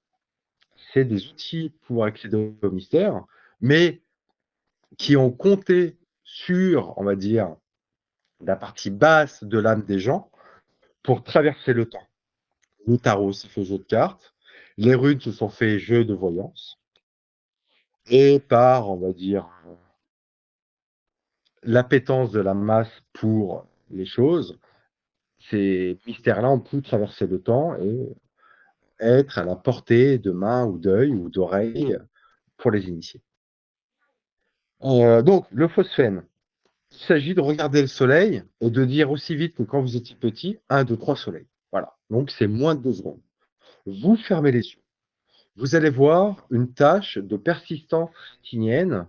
c'est des outils pour accéder au mystère, mais qui ont compté sur, on va dire, la partie basse de l'âme des gens pour traverser le temps. Le tarot s'est fait jeu de cartes, les runes se sont fait jeu de voyance, et par, on va dire, l'appétence de la masse pour les choses, ces mystères-là ont pu traverser le temps et être à la portée de main ou d'œil ou d'oreille pour les initiés. Donc, le phosphène, il s'agit de regarder le soleil et de dire aussi vite que quand vous étiez petit, 1, 2, 3 soleils. Voilà. Donc, c'est moins de 2 secondes. Vous fermez les yeux. Vous allez voir une tache de persistance rétinienne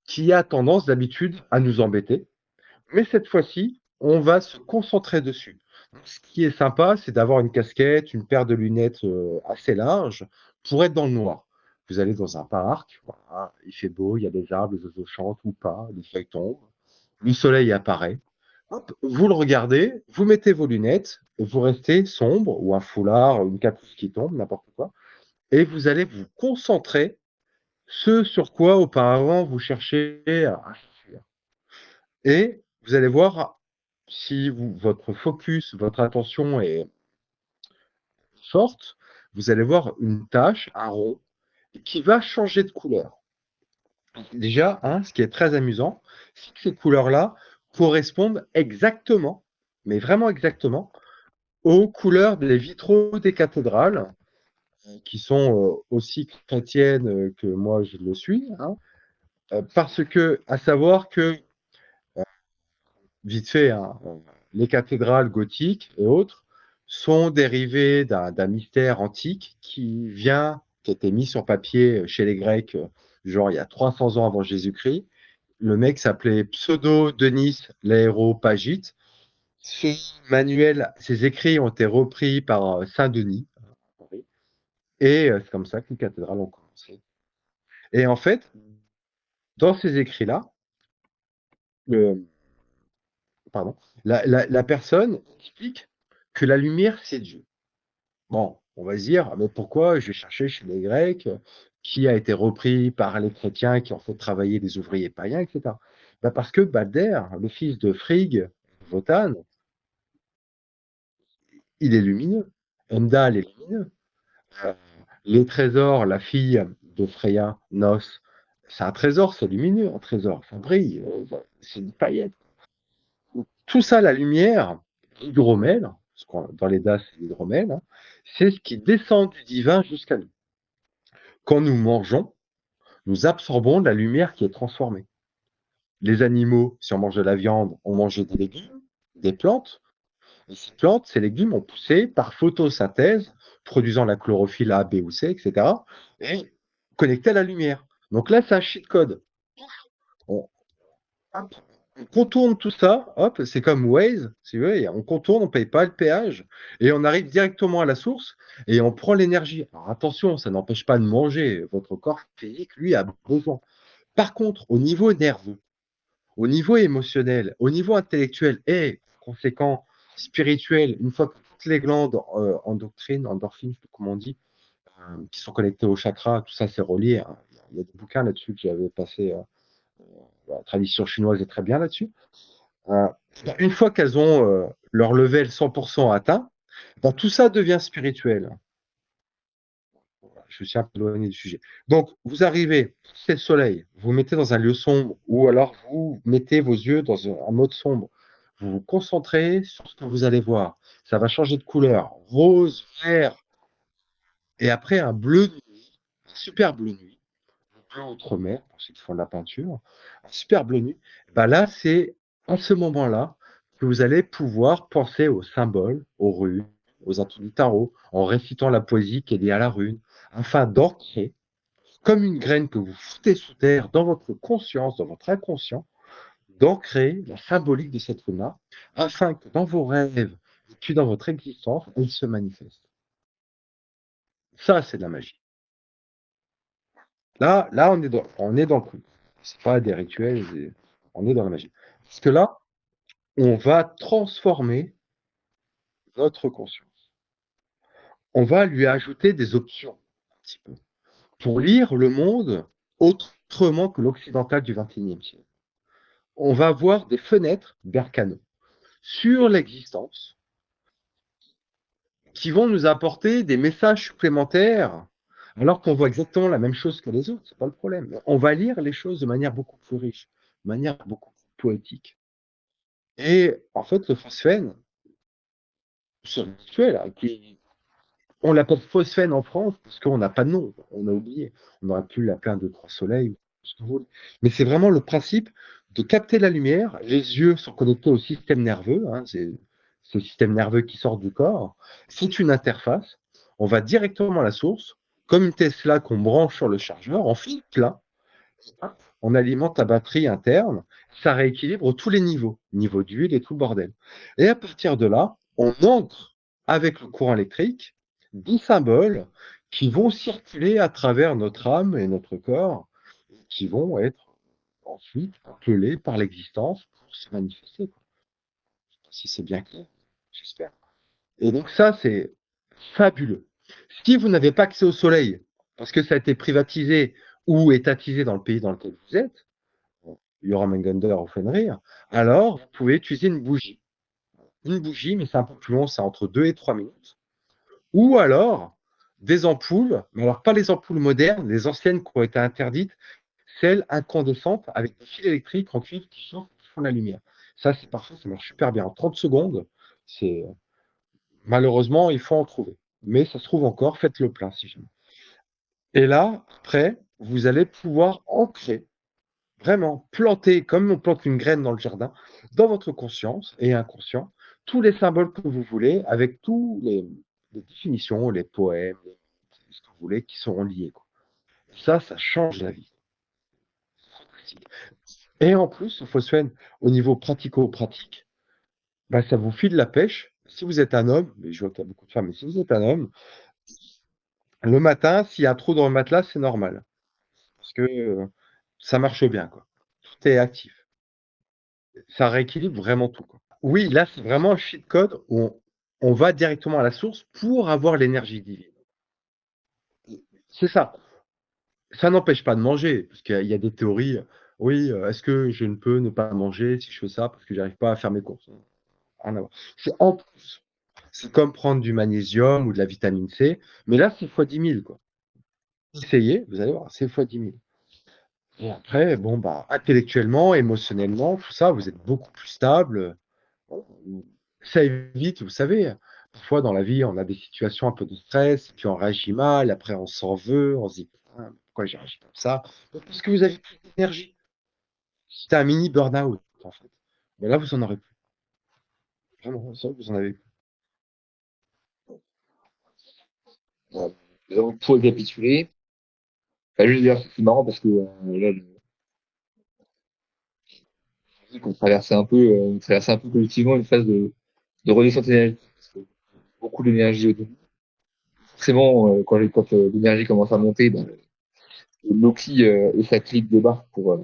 qui a tendance d'habitude à nous embêter. Mais cette fois-ci, on va se concentrer dessus. Ce qui est sympa, c'est d'avoir une casquette, une paire de lunettes assez larges pour être dans le noir. Vous allez dans un parc, voilà, il fait beau, il y a des arbres, les oiseaux chantent ou pas, les feuilles tombent, le soleil apparaît. Hop, vous le regardez, vous mettez vos lunettes, vous restez sombre ou un foulard, une capuce qui tombe, n'importe quoi, et vous allez vous concentrer ce sur quoi auparavant vous cherchez à fuir. Et vous allez voir si votre focus, votre attention est forte, vous allez voir une tache, un rond, qui va changer de couleur. Déjà, ce qui est très amusant, c'est que ces couleurs-là correspondent exactement, mais vraiment exactement, aux couleurs des vitraux des cathédrales, qui sont aussi chrétiennes que moi je le suis, parce que, à savoir que, vite fait, les cathédrales gothiques et autres sont dérivées d'un mystère antique qui a été mis sur papier chez les Grecs, genre il y a 300 ans avant Jésus-Christ. Le mec s'appelait Pseudo-Denis l'Aéropagite. Ces écrits ont été repris par Saint-Denis, et c'est comme ça que les cathédrales ont commencé. Et en fait, dans ces écrits-là, le, pardon, la personne explique que la lumière, c'est Dieu. Bon, on va se dire, mais pourquoi je vais chercher chez les Grecs, qui a été repris par les chrétiens qui ont fait travailler des ouvriers païens, etc. Bah parce que Balder, le fils de Frigg, Wotan, il est lumineux. Heimdall est lumineux. Euh, les trésors, la fille de Freya, Nos, c'est un trésor, c'est lumineux, un trésor, ça brille, c'est une paillette. Tout ça, la lumière, l'hydromel, dans les Das, c'est l'hydromel, c'est ce qui descend du divin jusqu'à nous. Quand nous mangeons, nous absorbons de la lumière qui est transformée. Les animaux, si on mange de la viande, on mange des légumes, des plantes. Et ces plantes, ces légumes ont poussé par photosynthèse, produisant la chlorophylle A, B ou C, etc. et connectés à la lumière. Donc là, c'est un cheat code. On, hop, on contourne tout ça, hop, c'est comme Waze, si vous voulez, on contourne, on ne paye pas le péage, et on arrive directement à la source, et on prend l'énergie. Alors attention, ça n'empêche pas de manger, votre corps physique, lui, a besoin. Par contre, au niveau nerveux, au niveau émotionnel, au niveau intellectuel et, conséquent, spirituel, une fois que toutes les glandes endorphines, je sais pas comment on dit, qui sont connectées au chakra, tout ça c'est relié, hein. Il y a des bouquins là-dessus que j'avais passé, la tradition chinoise est très bien là-dessus. Euh, une fois qu'elles ont leur level 100% atteint, ben, tout ça devient spirituel. Je suis un peu éloigné du sujet. Donc, vous arrivez, c'est le soleil, vous vous mettez dans un lieu sombre, ou alors vous mettez vos yeux dans un mode sombre. Vous vous concentrez sur ce que vous allez voir. Ça va changer de couleur, rose, vert, et après un bleu nuit, un super bleu nuit, bleu outre-mer, pour ceux qui font de la peinture, un super bleu nuit. Ben là, c'est à ce moment-là que vous allez pouvoir penser aux symboles, aux runes, aux atouts du tarot, en récitant la poésie qui est liée à la rune, afin d'ancrer comme une graine que vous foutez sous terre dans votre conscience, dans votre inconscient, d'ancrer la symbolique de cette rune-là, afin que dans vos rêves, et puis dans votre existence, elle se manifeste. Ça, c'est de la magie. Là, on est dans le truc. C'est pas des rituels, on est dans la magie. Parce que là, on va transformer notre conscience. On va lui ajouter des options, un petit peu, pour lire le monde autrement que l'occidental du XXIe siècle. On va avoir des fenêtres Bercano sur l'existence qui vont nous apporter des messages supplémentaires alors qu'on voit exactement la même chose que les autres, c'est pas le problème. On va lire les choses de manière beaucoup plus riche, de manière beaucoup plus poétique. Et en fait, le phosphène, c'est un rituel, on l'appelle phosphène en France parce qu'on n'a pas de nom, on a oublié. On aurait pu l'appeler un 2, 3 soleils, ce que vous voulez. Mais c'est vraiment le principe de capter la lumière. Les yeux sont connectés au système nerveux, c'est ce système nerveux qui sort du corps. C'est une interface. On va directement à la source, comme une Tesla qu'on branche sur le chargeur, on file plein, on alimente la batterie interne, ça rééquilibre tous les niveaux, niveau d'huile et tout le bordel. Et à partir de là, on ancre avec le courant électrique des symboles qui vont circuler à travers notre âme et notre corps, qui vont être ensuite appelés par l'existence pour se manifester. Si c'est bien clair, j'espère. Et donc ça, c'est fabuleux. Si vous n'avez pas accès au soleil, parce que ça a été privatisé ou étatisé dans le pays dans lequel vous êtes, Jormungandr ou Fenrir, alors vous pouvez utiliser une bougie. Une bougie, mais c'est un peu plus long, c'est entre 2 et 3 minutes. Ou alors des ampoules, mais alors pas les ampoules modernes, les anciennes qui ont été interdites, celles incandescentes avec des fils électriques en cuivre qui chauffent, qui font la lumière. Ça, c'est parfait, ça marche super bien. En 30 secondes, c'est malheureusement, il faut en trouver. Mais ça se trouve encore, faites le plein si jamais. Et là, après, vous allez pouvoir ancrer, vraiment planter, comme on plante une graine dans le jardin, dans votre conscience et inconscient, tous les symboles que vous voulez, avec tous les définitions, les poèmes, ce que vous voulez, qui seront liés, quoi. Ça change la vie. Et en plus, Phosphène, au niveau pratico-pratique, bah, ça vous file la pêche. Si vous êtes un homme, mais je vois qu'il y a beaucoup de femmes, mais si vous êtes un homme, le matin, s'il y a un trou dans le matelas, c'est normal. Parce que ça marche bien, quoi. Tout est actif. Ça rééquilibre vraiment tout, quoi. Oui, là, c'est vraiment un cheat code où on va directement à la source pour avoir l'énergie divine. C'est ça. Ça n'empêche pas de manger, parce qu'il y a des théories. Oui, est-ce que je ne peux ne pas manger si je fais ça parce que j'arrive pas à faire mes courses? Rien à voir. C'est en plus. C'est comme prendre du magnésium ou de la vitamine C, mais là, c'est fois 10 000, quoi. Essayez, vous allez voir, c'est fois 10 000. Et après, bon, bah, intellectuellement, émotionnellement, tout ça, vous êtes beaucoup plus stable. Ça évite, vous savez, parfois dans la vie, on a des situations un peu de stress, puis on réagit mal, après on s'en veut, on se dit, putain, pourquoi j'ai réagi comme ça? Parce que vous avez plus d'énergie. C'était un mini burn-out, en fait. Mais là, vous en aurez plus. Vraiment, ça, vous en avez plus. Voilà. Donc, pour récapituler, bah, juste dire, c'est marrant parce que là, on traversait un peu collectivement une phase de redescente énergétique. Parce que beaucoup d'énergie au début. Forcément, quand l'énergie commence à monter, bah, Loki et sa clique débarquent pour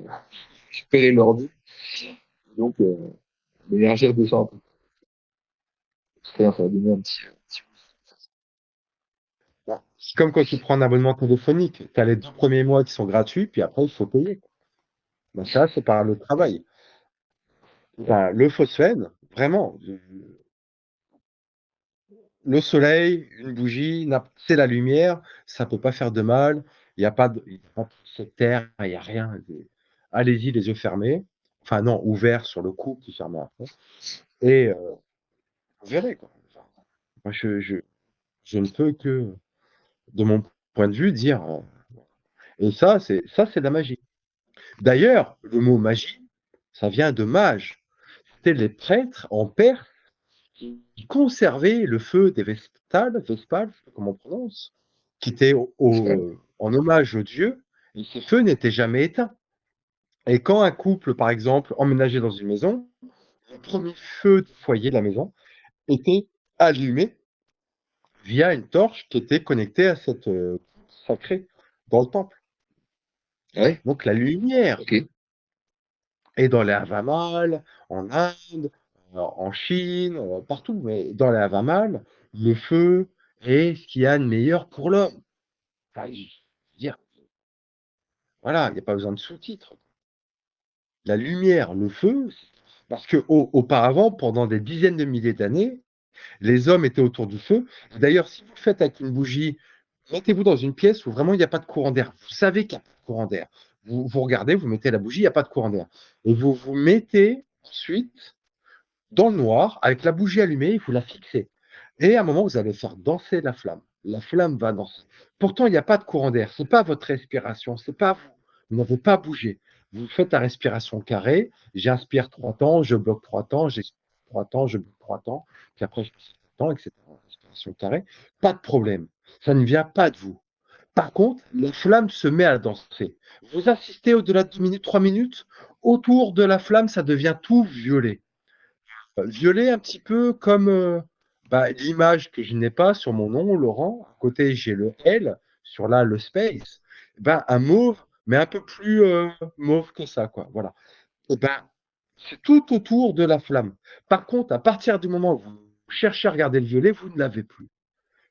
récupérer l'ordi. Donc, l'énergie redescend un peu. Ça va donner un petit Bon, c'est comme quand tu prends un abonnement téléphonique. Tu as les 2 premiers mois qui sont gratuits, puis après, il faut payer. Ben, ça, c'est par le travail. Ben, le phosphène, vraiment, le soleil, une bougie, c'est la lumière, ça peut pas faire de mal. Il y a pas de sectaire, il n'y a rien. Allez-y, les yeux fermés. Enfin, non, ouverts sur le cou, puis fermés après. Et vous verrez, quoi. Enfin, moi, je ne peux que, de mon point de vue, dire. Et ça, c'est de la magie. D'ailleurs, le mot magie, ça vient de mage. C'était les prêtres en Perse qui conservaient le feu des Vespales, je sais pas comment on prononce, qui était peu. en hommage aux dieux, et ces feux n'étaient jamais éteints. Et quand un couple, par exemple, emménageait dans une maison, le premier feu du foyer de la maison était allumé via une torche qui était connectée à cette sacrée dans le temple. Ah ouais, Donc la lumière. ok. Et dans les Havamal, en Inde, en Chine, partout, mais dans les Havamal, le feu est ce qu'il y a de meilleur pour l'homme. Enfin, je veux dire, voilà, il n'y a pas besoin de sous-titres. La lumière, le feu, parce que auparavant, pendant des dizaines de milliers d'années, les hommes étaient autour du feu. D'ailleurs, si vous le faites avec une bougie, mettez-vous dans une pièce où vraiment il n'y a pas de courant d'air. Vous savez qu'il n'y a pas de courant d'air. Vous regardez, vous mettez la bougie, il n'y a pas de courant d'air. Et vous vous mettez ensuite dans le noir, avec la bougie allumée, il faut la fixer. Et à un moment, vous allez faire danser la flamme. La flamme va danser. Pourtant, il n'y a pas de courant d'air. C'est pas votre respiration. C'est pas vous. Vous n'avez pas bougé. Vous faites la respiration carrée. J'inspire 3 temps, je bloque 3 temps, j'expire 3 temps, je bloque 3 temps, puis après je passe 3 temps, etc. Respiration carrée. Pas de problème. Ça ne vient pas de vous. Par contre, la flamme se met à danser. Vous assistez au-delà de 2 minutes, 3 minutes, autour de la flamme, ça devient tout violet. Violet un petit peu comme Bah, l'image que je n'ai pas sur mon nom, Laurent, à côté j'ai le L, sur là le space, ben, un mauve, mais un peu plus mauve que ça, quoi. Voilà. Et ben, c'est tout autour de la flamme. Par contre, à partir du moment où vous cherchez à regarder le violet, vous ne l'avez plus.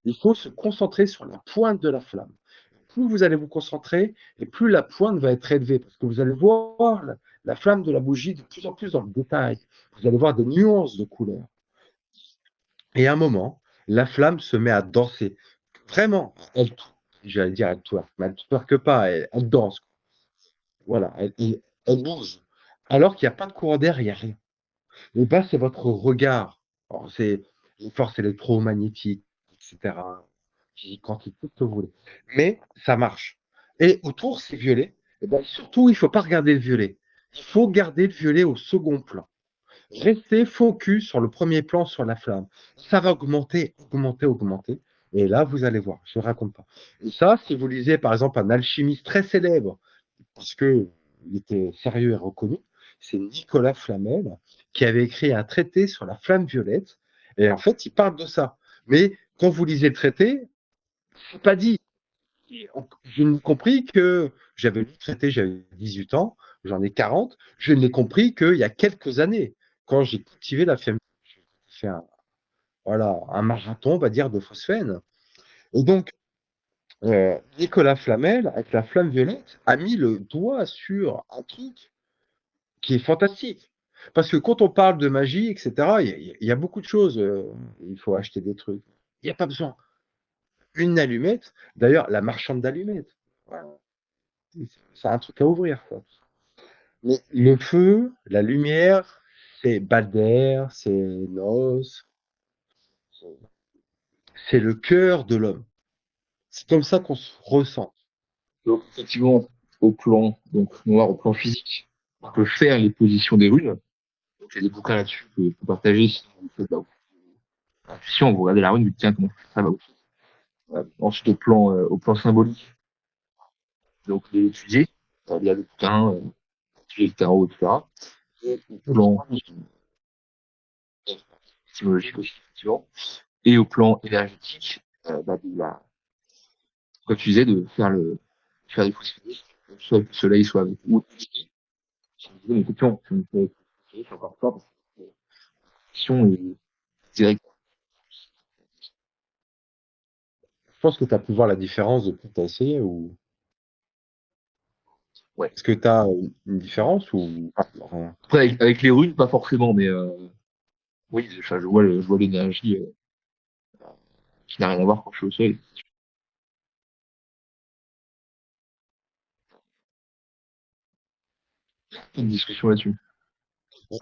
Il faut se concentrer sur la pointe de la flamme. Plus vous allez vous concentrer, et plus la pointe va être élevée, parce que vous allez voir la flamme de la bougie de plus en plus dans le détail. Vous allez voir des nuances de couleurs. Et à un moment, la flamme se met à danser. Vraiment, j'allais dire elle twerk, mais elle twerk pas, elle danse. Voilà, elle bouge. Alors qu'il n'y a pas de courant d'air, il n'y a rien. Et ben, c'est votre regard. Alors, c'est les forces électromagnétiques, etc. Physique quantique, tout ce que vous voulez. Mais ça marche. Et autour, c'est violet. Et ben, surtout, il ne faut pas regarder le violet. Il faut garder le violet au second plan. Restez focus sur le premier plan, sur la flamme. Ça va augmenter, augmenter, augmenter. Et là, vous allez voir, je ne raconte pas. Et ça, si vous lisez par exemple un alchimiste très célèbre, parce qu'il était sérieux et reconnu, c'est Nicolas Flamel, qui avait écrit un traité sur la flamme violette. Et en fait, il parle de ça. Mais quand vous lisez le traité, c'est pas dit. Je n'ai compris que j'avais lu le traité, j'avais 18 ans, j'en ai 40. Je n'ai compris qu'il y a quelques années, quand j'ai cultivé la flamme, j'ai fait voilà, un marathon, on va dire, de phosphène. Et donc, Nicolas Flamel, avec la flamme violette, a mis le doigt sur un truc qui est fantastique. Parce que quand on parle de magie, etc., il y a beaucoup de choses. Il faut acheter des trucs. Il n'y a pas besoin. Une allumette, d'ailleurs, la marchande d'allumettes. Voilà. C'est un truc à ouvrir, ça. Mais le feu, la lumière, c'est Balder, c'est Nos, c'est le cœur de l'homme. C'est comme ça qu'on se ressent. Donc, effectivement, au plan, donc, noir, au plan physique, on peut faire les positions des runes. Donc, il y a des bouquins là-dessus que je peux partager si vous faites la intuition, vous regardez la rune, vous dites, tiens, comment ça va. Ensuite, au plan symbolique, donc, les étudier. Il y a le bouquin, le tarot, etc. Et au plan étymologique aussi, effectivement. Et au plan énergétique, comme tu disais, de faire des possibilités, soit le soleil, soit avec, ou, une question, c'est encore fort, parce que la question est directe. Je pense que tu as pu voir la différence depuis que tu as essayé ou Ouais. est-ce que tu as une différence ou rien? Après, avec les runes, pas forcément, mais oui, enfin, je vois l'énergie qui n'a rien à voir quand je suis au soleil. Une discussion là-dessus.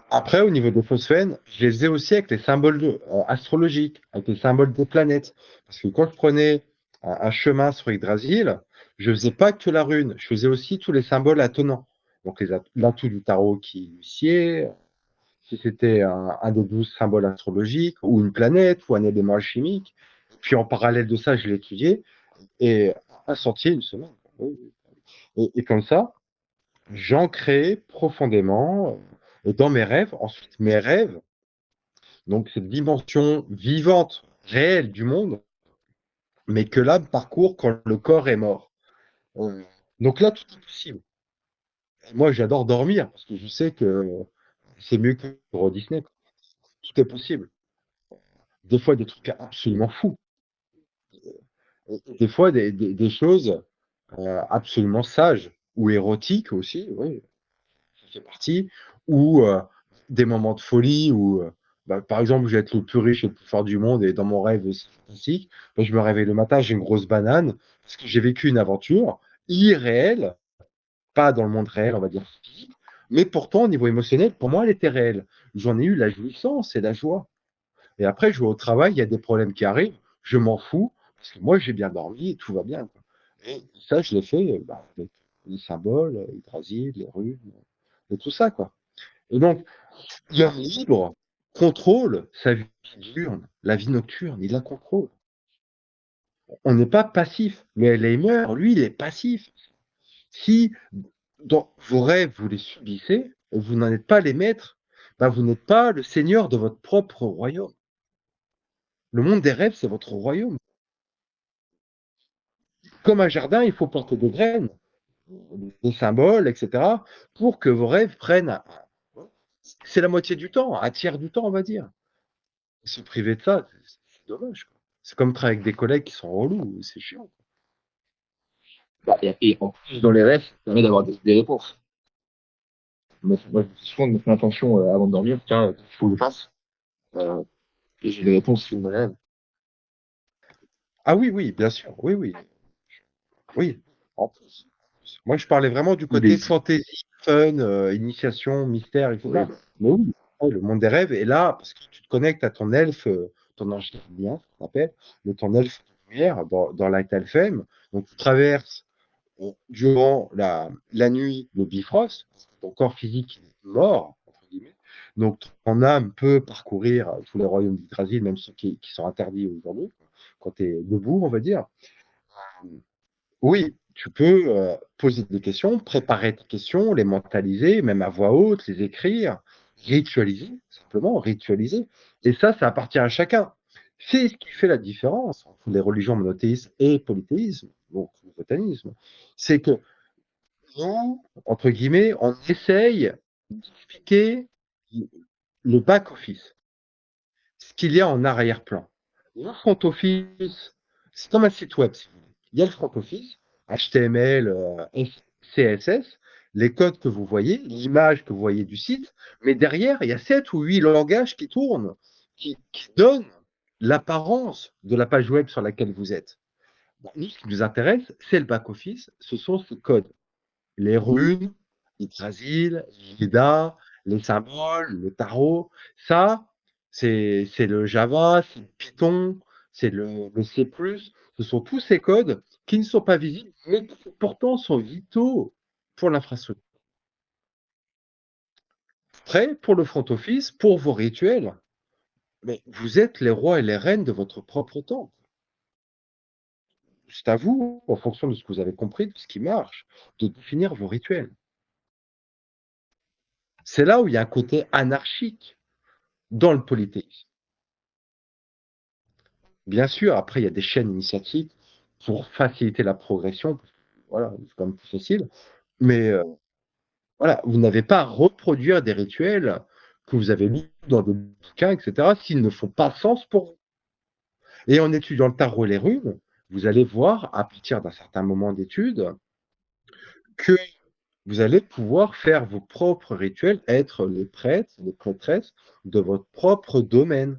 Après, au niveau des phosphènes, je les faisais aussi avec les symboles astrologiques, avec les symboles des planètes. Parce que quand je prenais un chemin sur Yggdrasil, je faisais pas que la rune, je faisais aussi tous les symboles attenants. Donc l'atout du tarot qui est l'huissier, si c'était un des 12 symboles astrologiques, ou une planète, ou un élément chimique. Puis en parallèle de ça, je l'étudiais, et un sentier, une semaine. Oui. Et comme ça, j'ancrais profondément dans mes rêves. Ensuite, mes rêves, donc cette dimension vivante, réelle du monde, mais que l'âme parcourt quand le corps est mort. Euh, Donc là, tout est possible. Moi, j'adore dormir parce que je sais que c'est mieux que pour Disney. Tout est possible. Des fois, des trucs absolument fous. Et des fois, des choses absolument sages ou érotiques aussi, oui, ça fait partie. Ou des moments de folie où, bah, par exemple, je vais être le plus riche et le plus fort du monde et dans mon rêve, c'est fantastique. Bah, je me réveille le matin, j'ai une grosse banane parce que j'ai vécu une aventure irréelle, pas dans le monde réel, on va dire physique, mais pourtant, au niveau émotionnel, pour moi, elle était réelle. J'en ai eu la jouissance et la joie. Et après, je vais au travail, il y a des problèmes qui arrivent, je m'en fous, parce que moi, j'ai bien dormi et tout va bien, quoi. Et ça, je l'ai fait bah, avec les symboles, Yggdrasil, les runes, et tout ça, quoi. Et donc, l'homme libre contrôle sa vie diurne, la vie nocturne, il la contrôle. On n'est pas passif, mais Leimer, lui, il est passif. Si dans vos rêves, vous les subissez, et vous n'en êtes pas les maîtres, bah, vous n'êtes pas le seigneur de votre propre royaume. Le monde des rêves, c'est votre royaume. Comme un jardin, il faut planter des graines, des symboles, etc., pour que vos rêves prennent. C'est la moitié du temps, un tiers du temps, on va dire. Se priver de ça, c'est dommage, quoi. C'est comme travailler avec des collègues qui sont relous, c'est chiant. Bah, et en plus, dans les rêves, ça permet d'avoir des réponses. Moi, je me fais souvent de mettre l'intention avant de dormir, tiens, il faut que je fasse. Euh, et j'ai les réponses sur mes rêves. Ah oui, oui, bien sûr, oui, oui, oui. En plus. Moi, je parlais vraiment du côté Mais, fantasy, fun, initiation, mystère, oui, etc. Mais oui, ouais, le monde des rêves est là parce que tu te connectes à ton elfe, ton ange gardien, ce qu'on appelle, ton elfe de lumière dans Light Elfhem. Donc, tu traverses durant la nuit le Bifrost, ton corps physique est mort, entre guillemets. Donc, ton âme peut parcourir tous les royaumes d'Yggdrasil, même ceux qui sont interdits aujourd'hui, quand tu es debout, on va dire. Oui, tu peux poser des questions, préparer tes questions, les mentaliser, même à voix haute, les écrire, ritualiser, simplement ritualiser. Et ça appartient à chacun. C'est ce qui fait la différence entre les religions monothéistes et polythéisme, donc le botanisme. C'est que nous, entre guillemets, on essaye d'expliquer le back-office, ce qu'il y a en arrière-plan. Le front office, c'est comme un site web, si vous voulez. Il y a le front office, HTML, CSS, les codes que vous voyez, l'image que vous voyez du site, mais derrière, il y a 7 ou 8 langages qui tournent, qui donnent l'apparence de la page web sur laquelle vous êtes. Bon, nous, ce qui nous intéresse, c'est le back-office, ce sont ces codes. Les runes, Yggdrasil, Leda, les symboles, le tarot. Ça, c'est le Java, c'est le Python, c'est le C++. Ce sont tous ces codes qui ne sont pas visibles, mais qui pourtant sont vitaux pour l'infrastructure. Après, pour le front office, pour vos rituels, mais vous êtes les rois et les reines de votre propre temps. C'est à vous, en fonction de ce que vous avez compris, de ce qui marche, de définir vos rituels. C'est là où il y a un côté anarchique dans le polythéisme. Bien sûr, après, il y a des chaînes initiatiques pour faciliter la progression. Voilà, c'est quand même plus facile. Mais voilà, vous n'avez pas à reproduire des rituels que vous avez lus dans des bouquins, etc., s'ils ne font pas sens pour vous. Et en étudiant le tarot et les runes, vous allez voir, à partir d'un certain moment d'étude, que vous allez pouvoir faire vos propres rituels, être les prêtres, les prêtresses de votre propre domaine.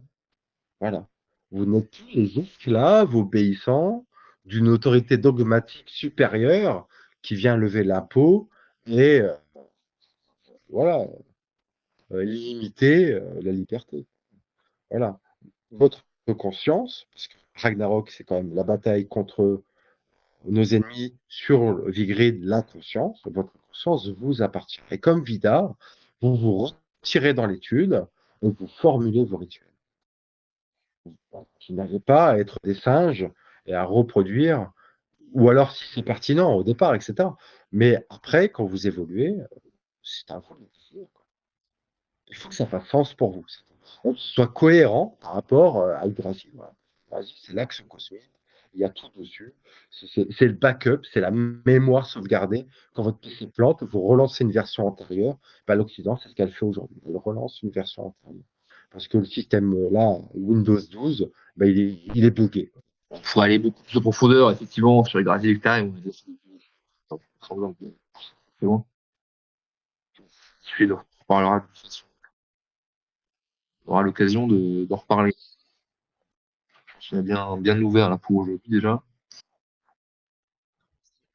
Voilà. Vous n'êtes plus les esclaves obéissants d'une autorité dogmatique supérieure qui vient lever l'impôt et voilà, limiter la liberté. Voilà. Votre conscience, parce que Ragnarok, c'est quand même la bataille contre nos ennemis sur Vigrid, la conscience, votre conscience vous appartient. Et comme Vidar, vous vous retirez dans l'étude et vous formulez vos rituels. Vous n'avez pas à être des singes et à reproduire, ou alors si c'est pertinent au départ, etc. Mais après, quand vous évoluez, c'est un vous de décider, quoi. Il faut que ça fasse sens pour vous. Que ce soit cohérent par rapport à Yggdrasil. Voilà. Vas-y, c'est l'axe cosmique. Il y a tout dessus. C'est le backup, c'est la mémoire sauvegardée. Quand votre PC plante, vous relancez une version antérieure. Bah, l'Occident, c'est ce qu'elle fait aujourd'hui. Elle relance une version antérieure. Parce que le système là, Windows 12, bah, il est bloqué. il faut aller beaucoup plus de profondeur, effectivement, sur les graviers hectares. C'est bon. On reparlera de toute façon. On aura l'occasion d'en reparler. Je suis bien ouvert là pour aujourd'hui déjà.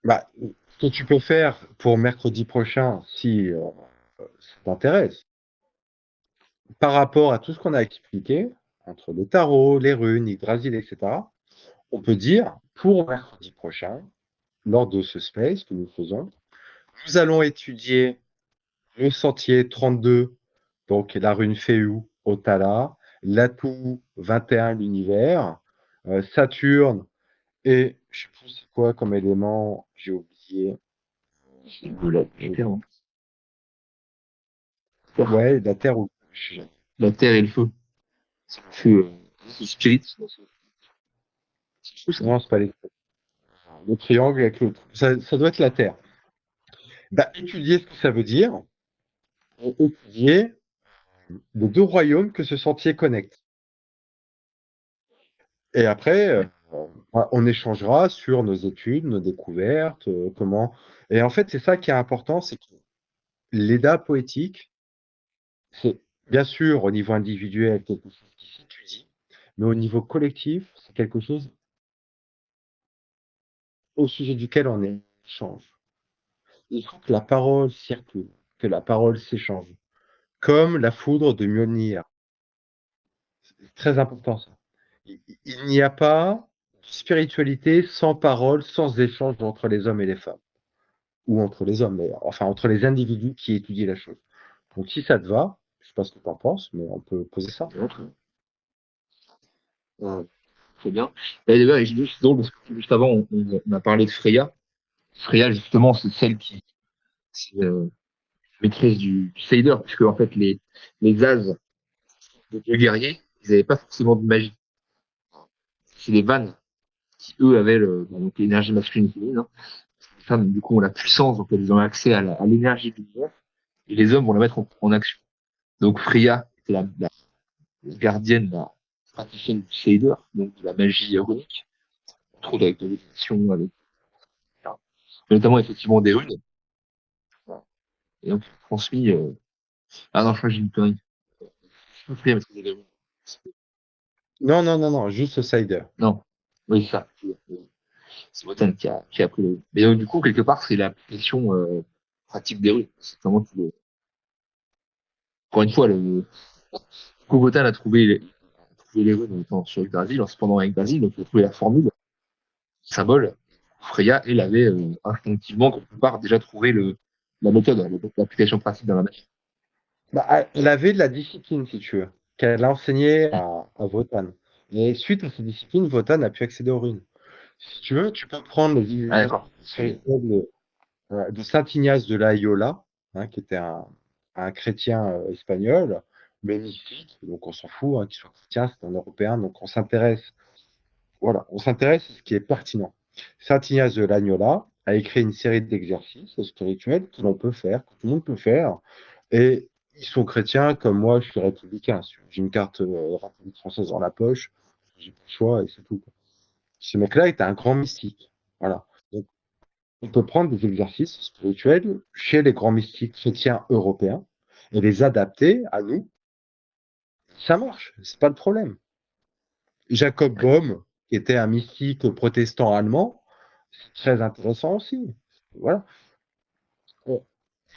Bah, ce que tu peux faire pour mercredi prochain, si ça t'intéresse, par rapport à tout ce qu'on a expliqué, entre le tarot, les runes, Yggdrasil, etc., on peut dire, pour mercredi prochain, lors de ce space que nous faisons, nous allons étudier le sentier 32, donc la rune Féu, Otala, l'atout 21, l'univers, Saturne, et je sais plus c'est quoi comme élément, j'ai oublié. Terre, Ouais, la Terre ou la terre et le feu. C'est le feu. C'est Spirit. C'est fou, ça. Non, c'est pas le triangle avec l'autre. Ça doit être la Terre. Bah, étudier ce que ça veut dire, et étudier les deux royaumes que ce sentier connecte. Et après, on échangera sur nos études, nos découvertes, comment. Et en fait, c'est ça qui est important, c'est que l'EDA poétique, c'est bien sûr au niveau individuel quelque chose qui s'étudie, mais au niveau collectif, c'est quelque chose au sujet duquel on échange. Il faut que la parole circule, que la parole s'échange, comme la foudre de Mjolnir. C'est très important ça. Il n'y a pas de spiritualité sans parole, sans échange entre les hommes et les femmes. Ou entre les hommes, mais enfin entre les individus qui étudient la chose. Donc si ça te va, je sais pas ce que tu en penses, mais on peut poser ça. Euh, c'est bien. Et d'ailleurs, c'est drôle parce que juste avant, on a parlé de Freya. Freya, justement, c'est celle qui est maîtresse du Seider, puisque en fait, les As, les dieux guerriers, ils n'avaient pas forcément de magie. C'est les Vannes qui, eux, avaient donc l'énergie masculine et féminine. Hein. Les femmes, du coup, ont la puissance, donc elles ont accès à l'énergie du l'univers, et les hommes vont la mettre en action. Donc Freya, c'est la gardienne, la praticienne du Seider, donc de la magie runique, trop avec de l'éducation, avec notamment effectivement des runes. Et donc transmis. Ah non, je crois que j'ai une connerie. Je sais parce que j'ai des runes. Non, non, non, non, juste Cider. Non, oui ça. C'est Wotan qui a pris les. Mais donc, du coup quelque part c'est l'application pratique des runes. C'est comment tu le. Encore une fois, Wotan a trouvé les runes en étant sur Yggdrasil, en se pendant avec Yggdrasil, donc il a trouvé la formule, le symbole. Freya, elle avait instinctivement quelque part déjà trouvé la méthode, l'application pratique dans la magie. Bah, elle avait de la discipline, si tu veux, qu'elle a enseigné à Wotan. Et suite à cette discipline, Wotan a pu accéder aux runes. Si tu veux, tu peux prendre les Ah illustrations d'accord. spirituelles de Saint Ignace de Loyola, hein, qui était un chrétien espagnol, magnifique, donc on s'en fout, hein, qu'il soit chrétien, c'est un Européen, donc on s'intéresse. Voilà, on s'intéresse à ce qui est pertinent. Saint Ignace de Loyola a écrit une série d'exercices spirituels que l'on peut faire, que tout le monde peut faire, et ils sont chrétiens comme moi, je suis républicain. J'ai une carte république française dans la poche, j'ai pas le choix et c'est tout. Ce mec-là est un grand mystique. Voilà. Donc, on peut prendre des exercices spirituels chez les grands mystiques chrétiens européens et les adapter à nous. Ça marche, c'est pas le problème. Jacob Boehme, qui était un mystique protestant allemand, c'est très intéressant aussi. Voilà.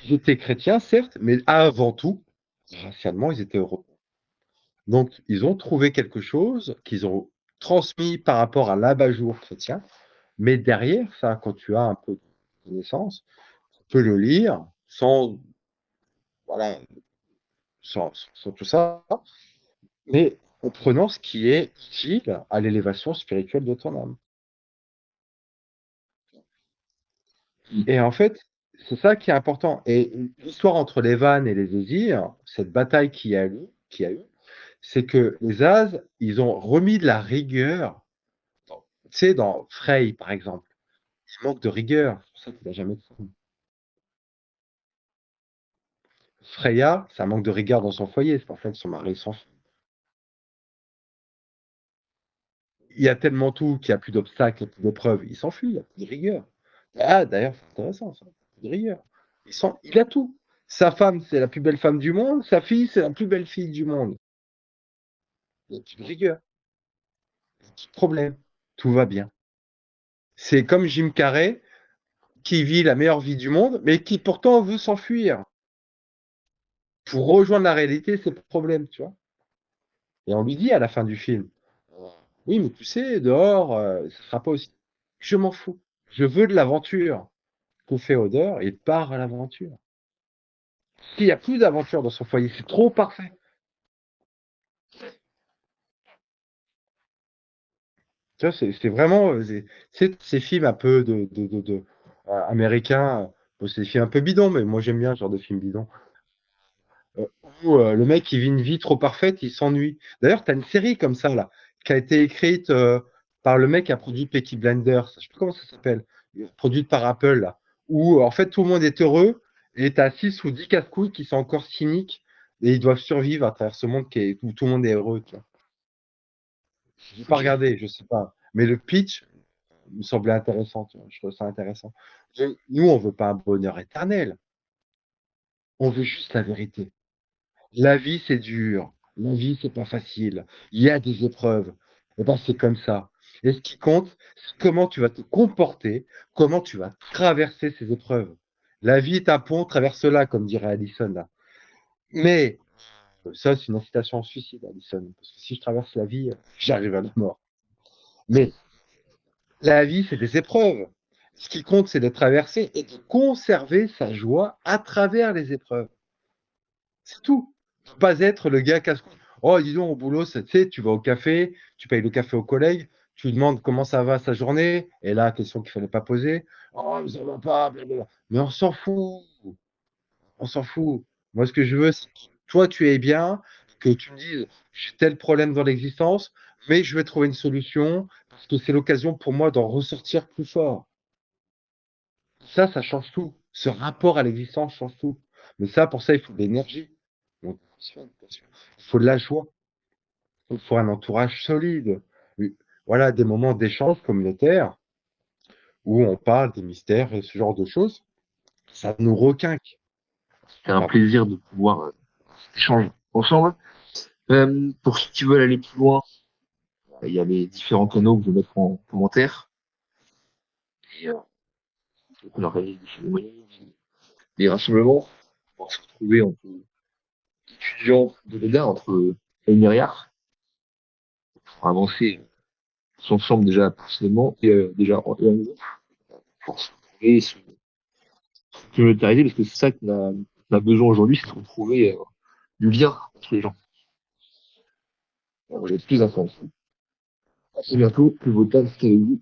Ils étaient chrétiens, certes, mais avant tout, racialement, ils étaient européens. Donc, ils ont trouvé quelque chose qu'ils ont transmis par rapport à l'abat-jour chrétien, mais derrière ça, quand tu as un peu de connaissance, tu peux le lire sans, voilà, sans tout ça, mais en prenant ce qui est utile à l'élévation spirituelle de ton âme. Et en fait, c'est ça qui est important. Et l'histoire entre les Vannes et les Désirs, cette bataille qui a eu, c'est que les As, ils ont remis de la rigueur. Tu sais, dans Frey, par exemple, il manque de rigueur. C'est pour ça qu'il n'a jamais de femme. Freya, ça manque de rigueur dans son foyer. C'est pour ça que son mari s'enfuit. Il y a tellement tout qu'il n'y a plus d'obstacles, il n'y a plus d'épreuves. Il s'enfuit, il n'y a plus de rigueur. Ah, d'ailleurs, c'est intéressant, ça. Plus de rigueur. Il a tout. Sa femme, c'est la plus belle femme du monde. Sa fille, c'est la plus belle fille du monde. Il n'y a plus de rigueur. Pas de problème. Tout va bien. C'est comme Jim Carrey qui vit la meilleure vie du monde, mais qui pourtant veut s'enfuir pour rejoindre la réalité, ses problèmes, tu vois. Et on lui dit à la fin du film, oui, mais tu sais, dehors, ça sera pas aussi. Je m'en fous. Je veux de l'aventure. Que fait Odeur? Il part à l'aventure. S'il n'y a plus d'aventure dans son foyer, c'est trop parfait. Tu vois, c'est vraiment c'est ces films un peu américains. Bon, c'est des films un peu bidons, mais moi j'aime bien ce genre de films bidons. où le mec il vit une vie trop parfaite, il s'ennuie. D'ailleurs, tu as une série comme ça là, qui a été écrite par le mec qui a produit Peaky Blinders. Je sais plus comment ça s'appelle, produite par Apple là, où en fait tout le monde est heureux et tu as 6 ou 10 casse-couilles qui sont encore cyniques et ils doivent survivre à travers ce monde où tout le monde est heureux. Tu vois. J'ai pas Ok. regardé, je sais pas. Mais le pitch me semblait intéressant. Tu vois. Je trouve ça intéressant. Nous, on veut pas un bonheur éternel. On veut juste la vérité. La vie, c'est dur. La vie, c'est pas facile. Il y a des épreuves. Et ben, c'est comme ça. Et ce qui compte, c'est comment tu vas te comporter, comment tu vas traverser ces épreuves. La vie est un pont, traverse-la, comme dirait Addison, là. Mais, ça, c'est une incitation au suicide, Addison. Parce que si je traverse la vie, j'arrive à la mort. Mais la vie, c'est des épreuves. Ce qui compte, c'est de traverser et de conserver sa joie à travers les épreuves. C'est tout. Ne pas être le gars casse-cou. Oh, dis donc, au boulot, tu sais, tu vas au café, tu payes le café au collègue, tu lui demandes comment ça va sa journée, et là, question qu'il ne fallait pas poser. Oh, mais ça va pas, blablabla. Mais on s'en fout. On s'en fout. Moi, ce que je veux, c'est que toi, tu es bien, que tu me dises, j'ai tel problème dans l'existence, mais je vais trouver une solution, parce que c'est l'occasion pour moi d'en ressortir plus fort. Ça change tout. Ce rapport à l'existence change tout. Mais ça, pour ça, il faut de l'énergie. Donc, il faut de la joie. Il faut un entourage solide. Oui. Voilà, des moments d'échange communautaire où on parle des mystères et ce genre de choses. Ça nous requinque. C'est un plaisir de pouvoir échanger ensemble. Pour ceux qui veulent aller plus loin, il y a les différents canaux que je vais mettre en commentaire. Et on organise des moyens, des rassemblements pour se retrouver entre étudiants de l'EDA, entre Emiriar, pour avancer ensemble déjà personnellement et déjà en groupe, pour se retrouver, se communautariser, parce que c'est ça qu'on a besoin aujourd'hui, c'est de retrouver du lien entre les gens. Alors, j'ai plus d'informations. À très bientôt, que vos tables, c'était avec vous.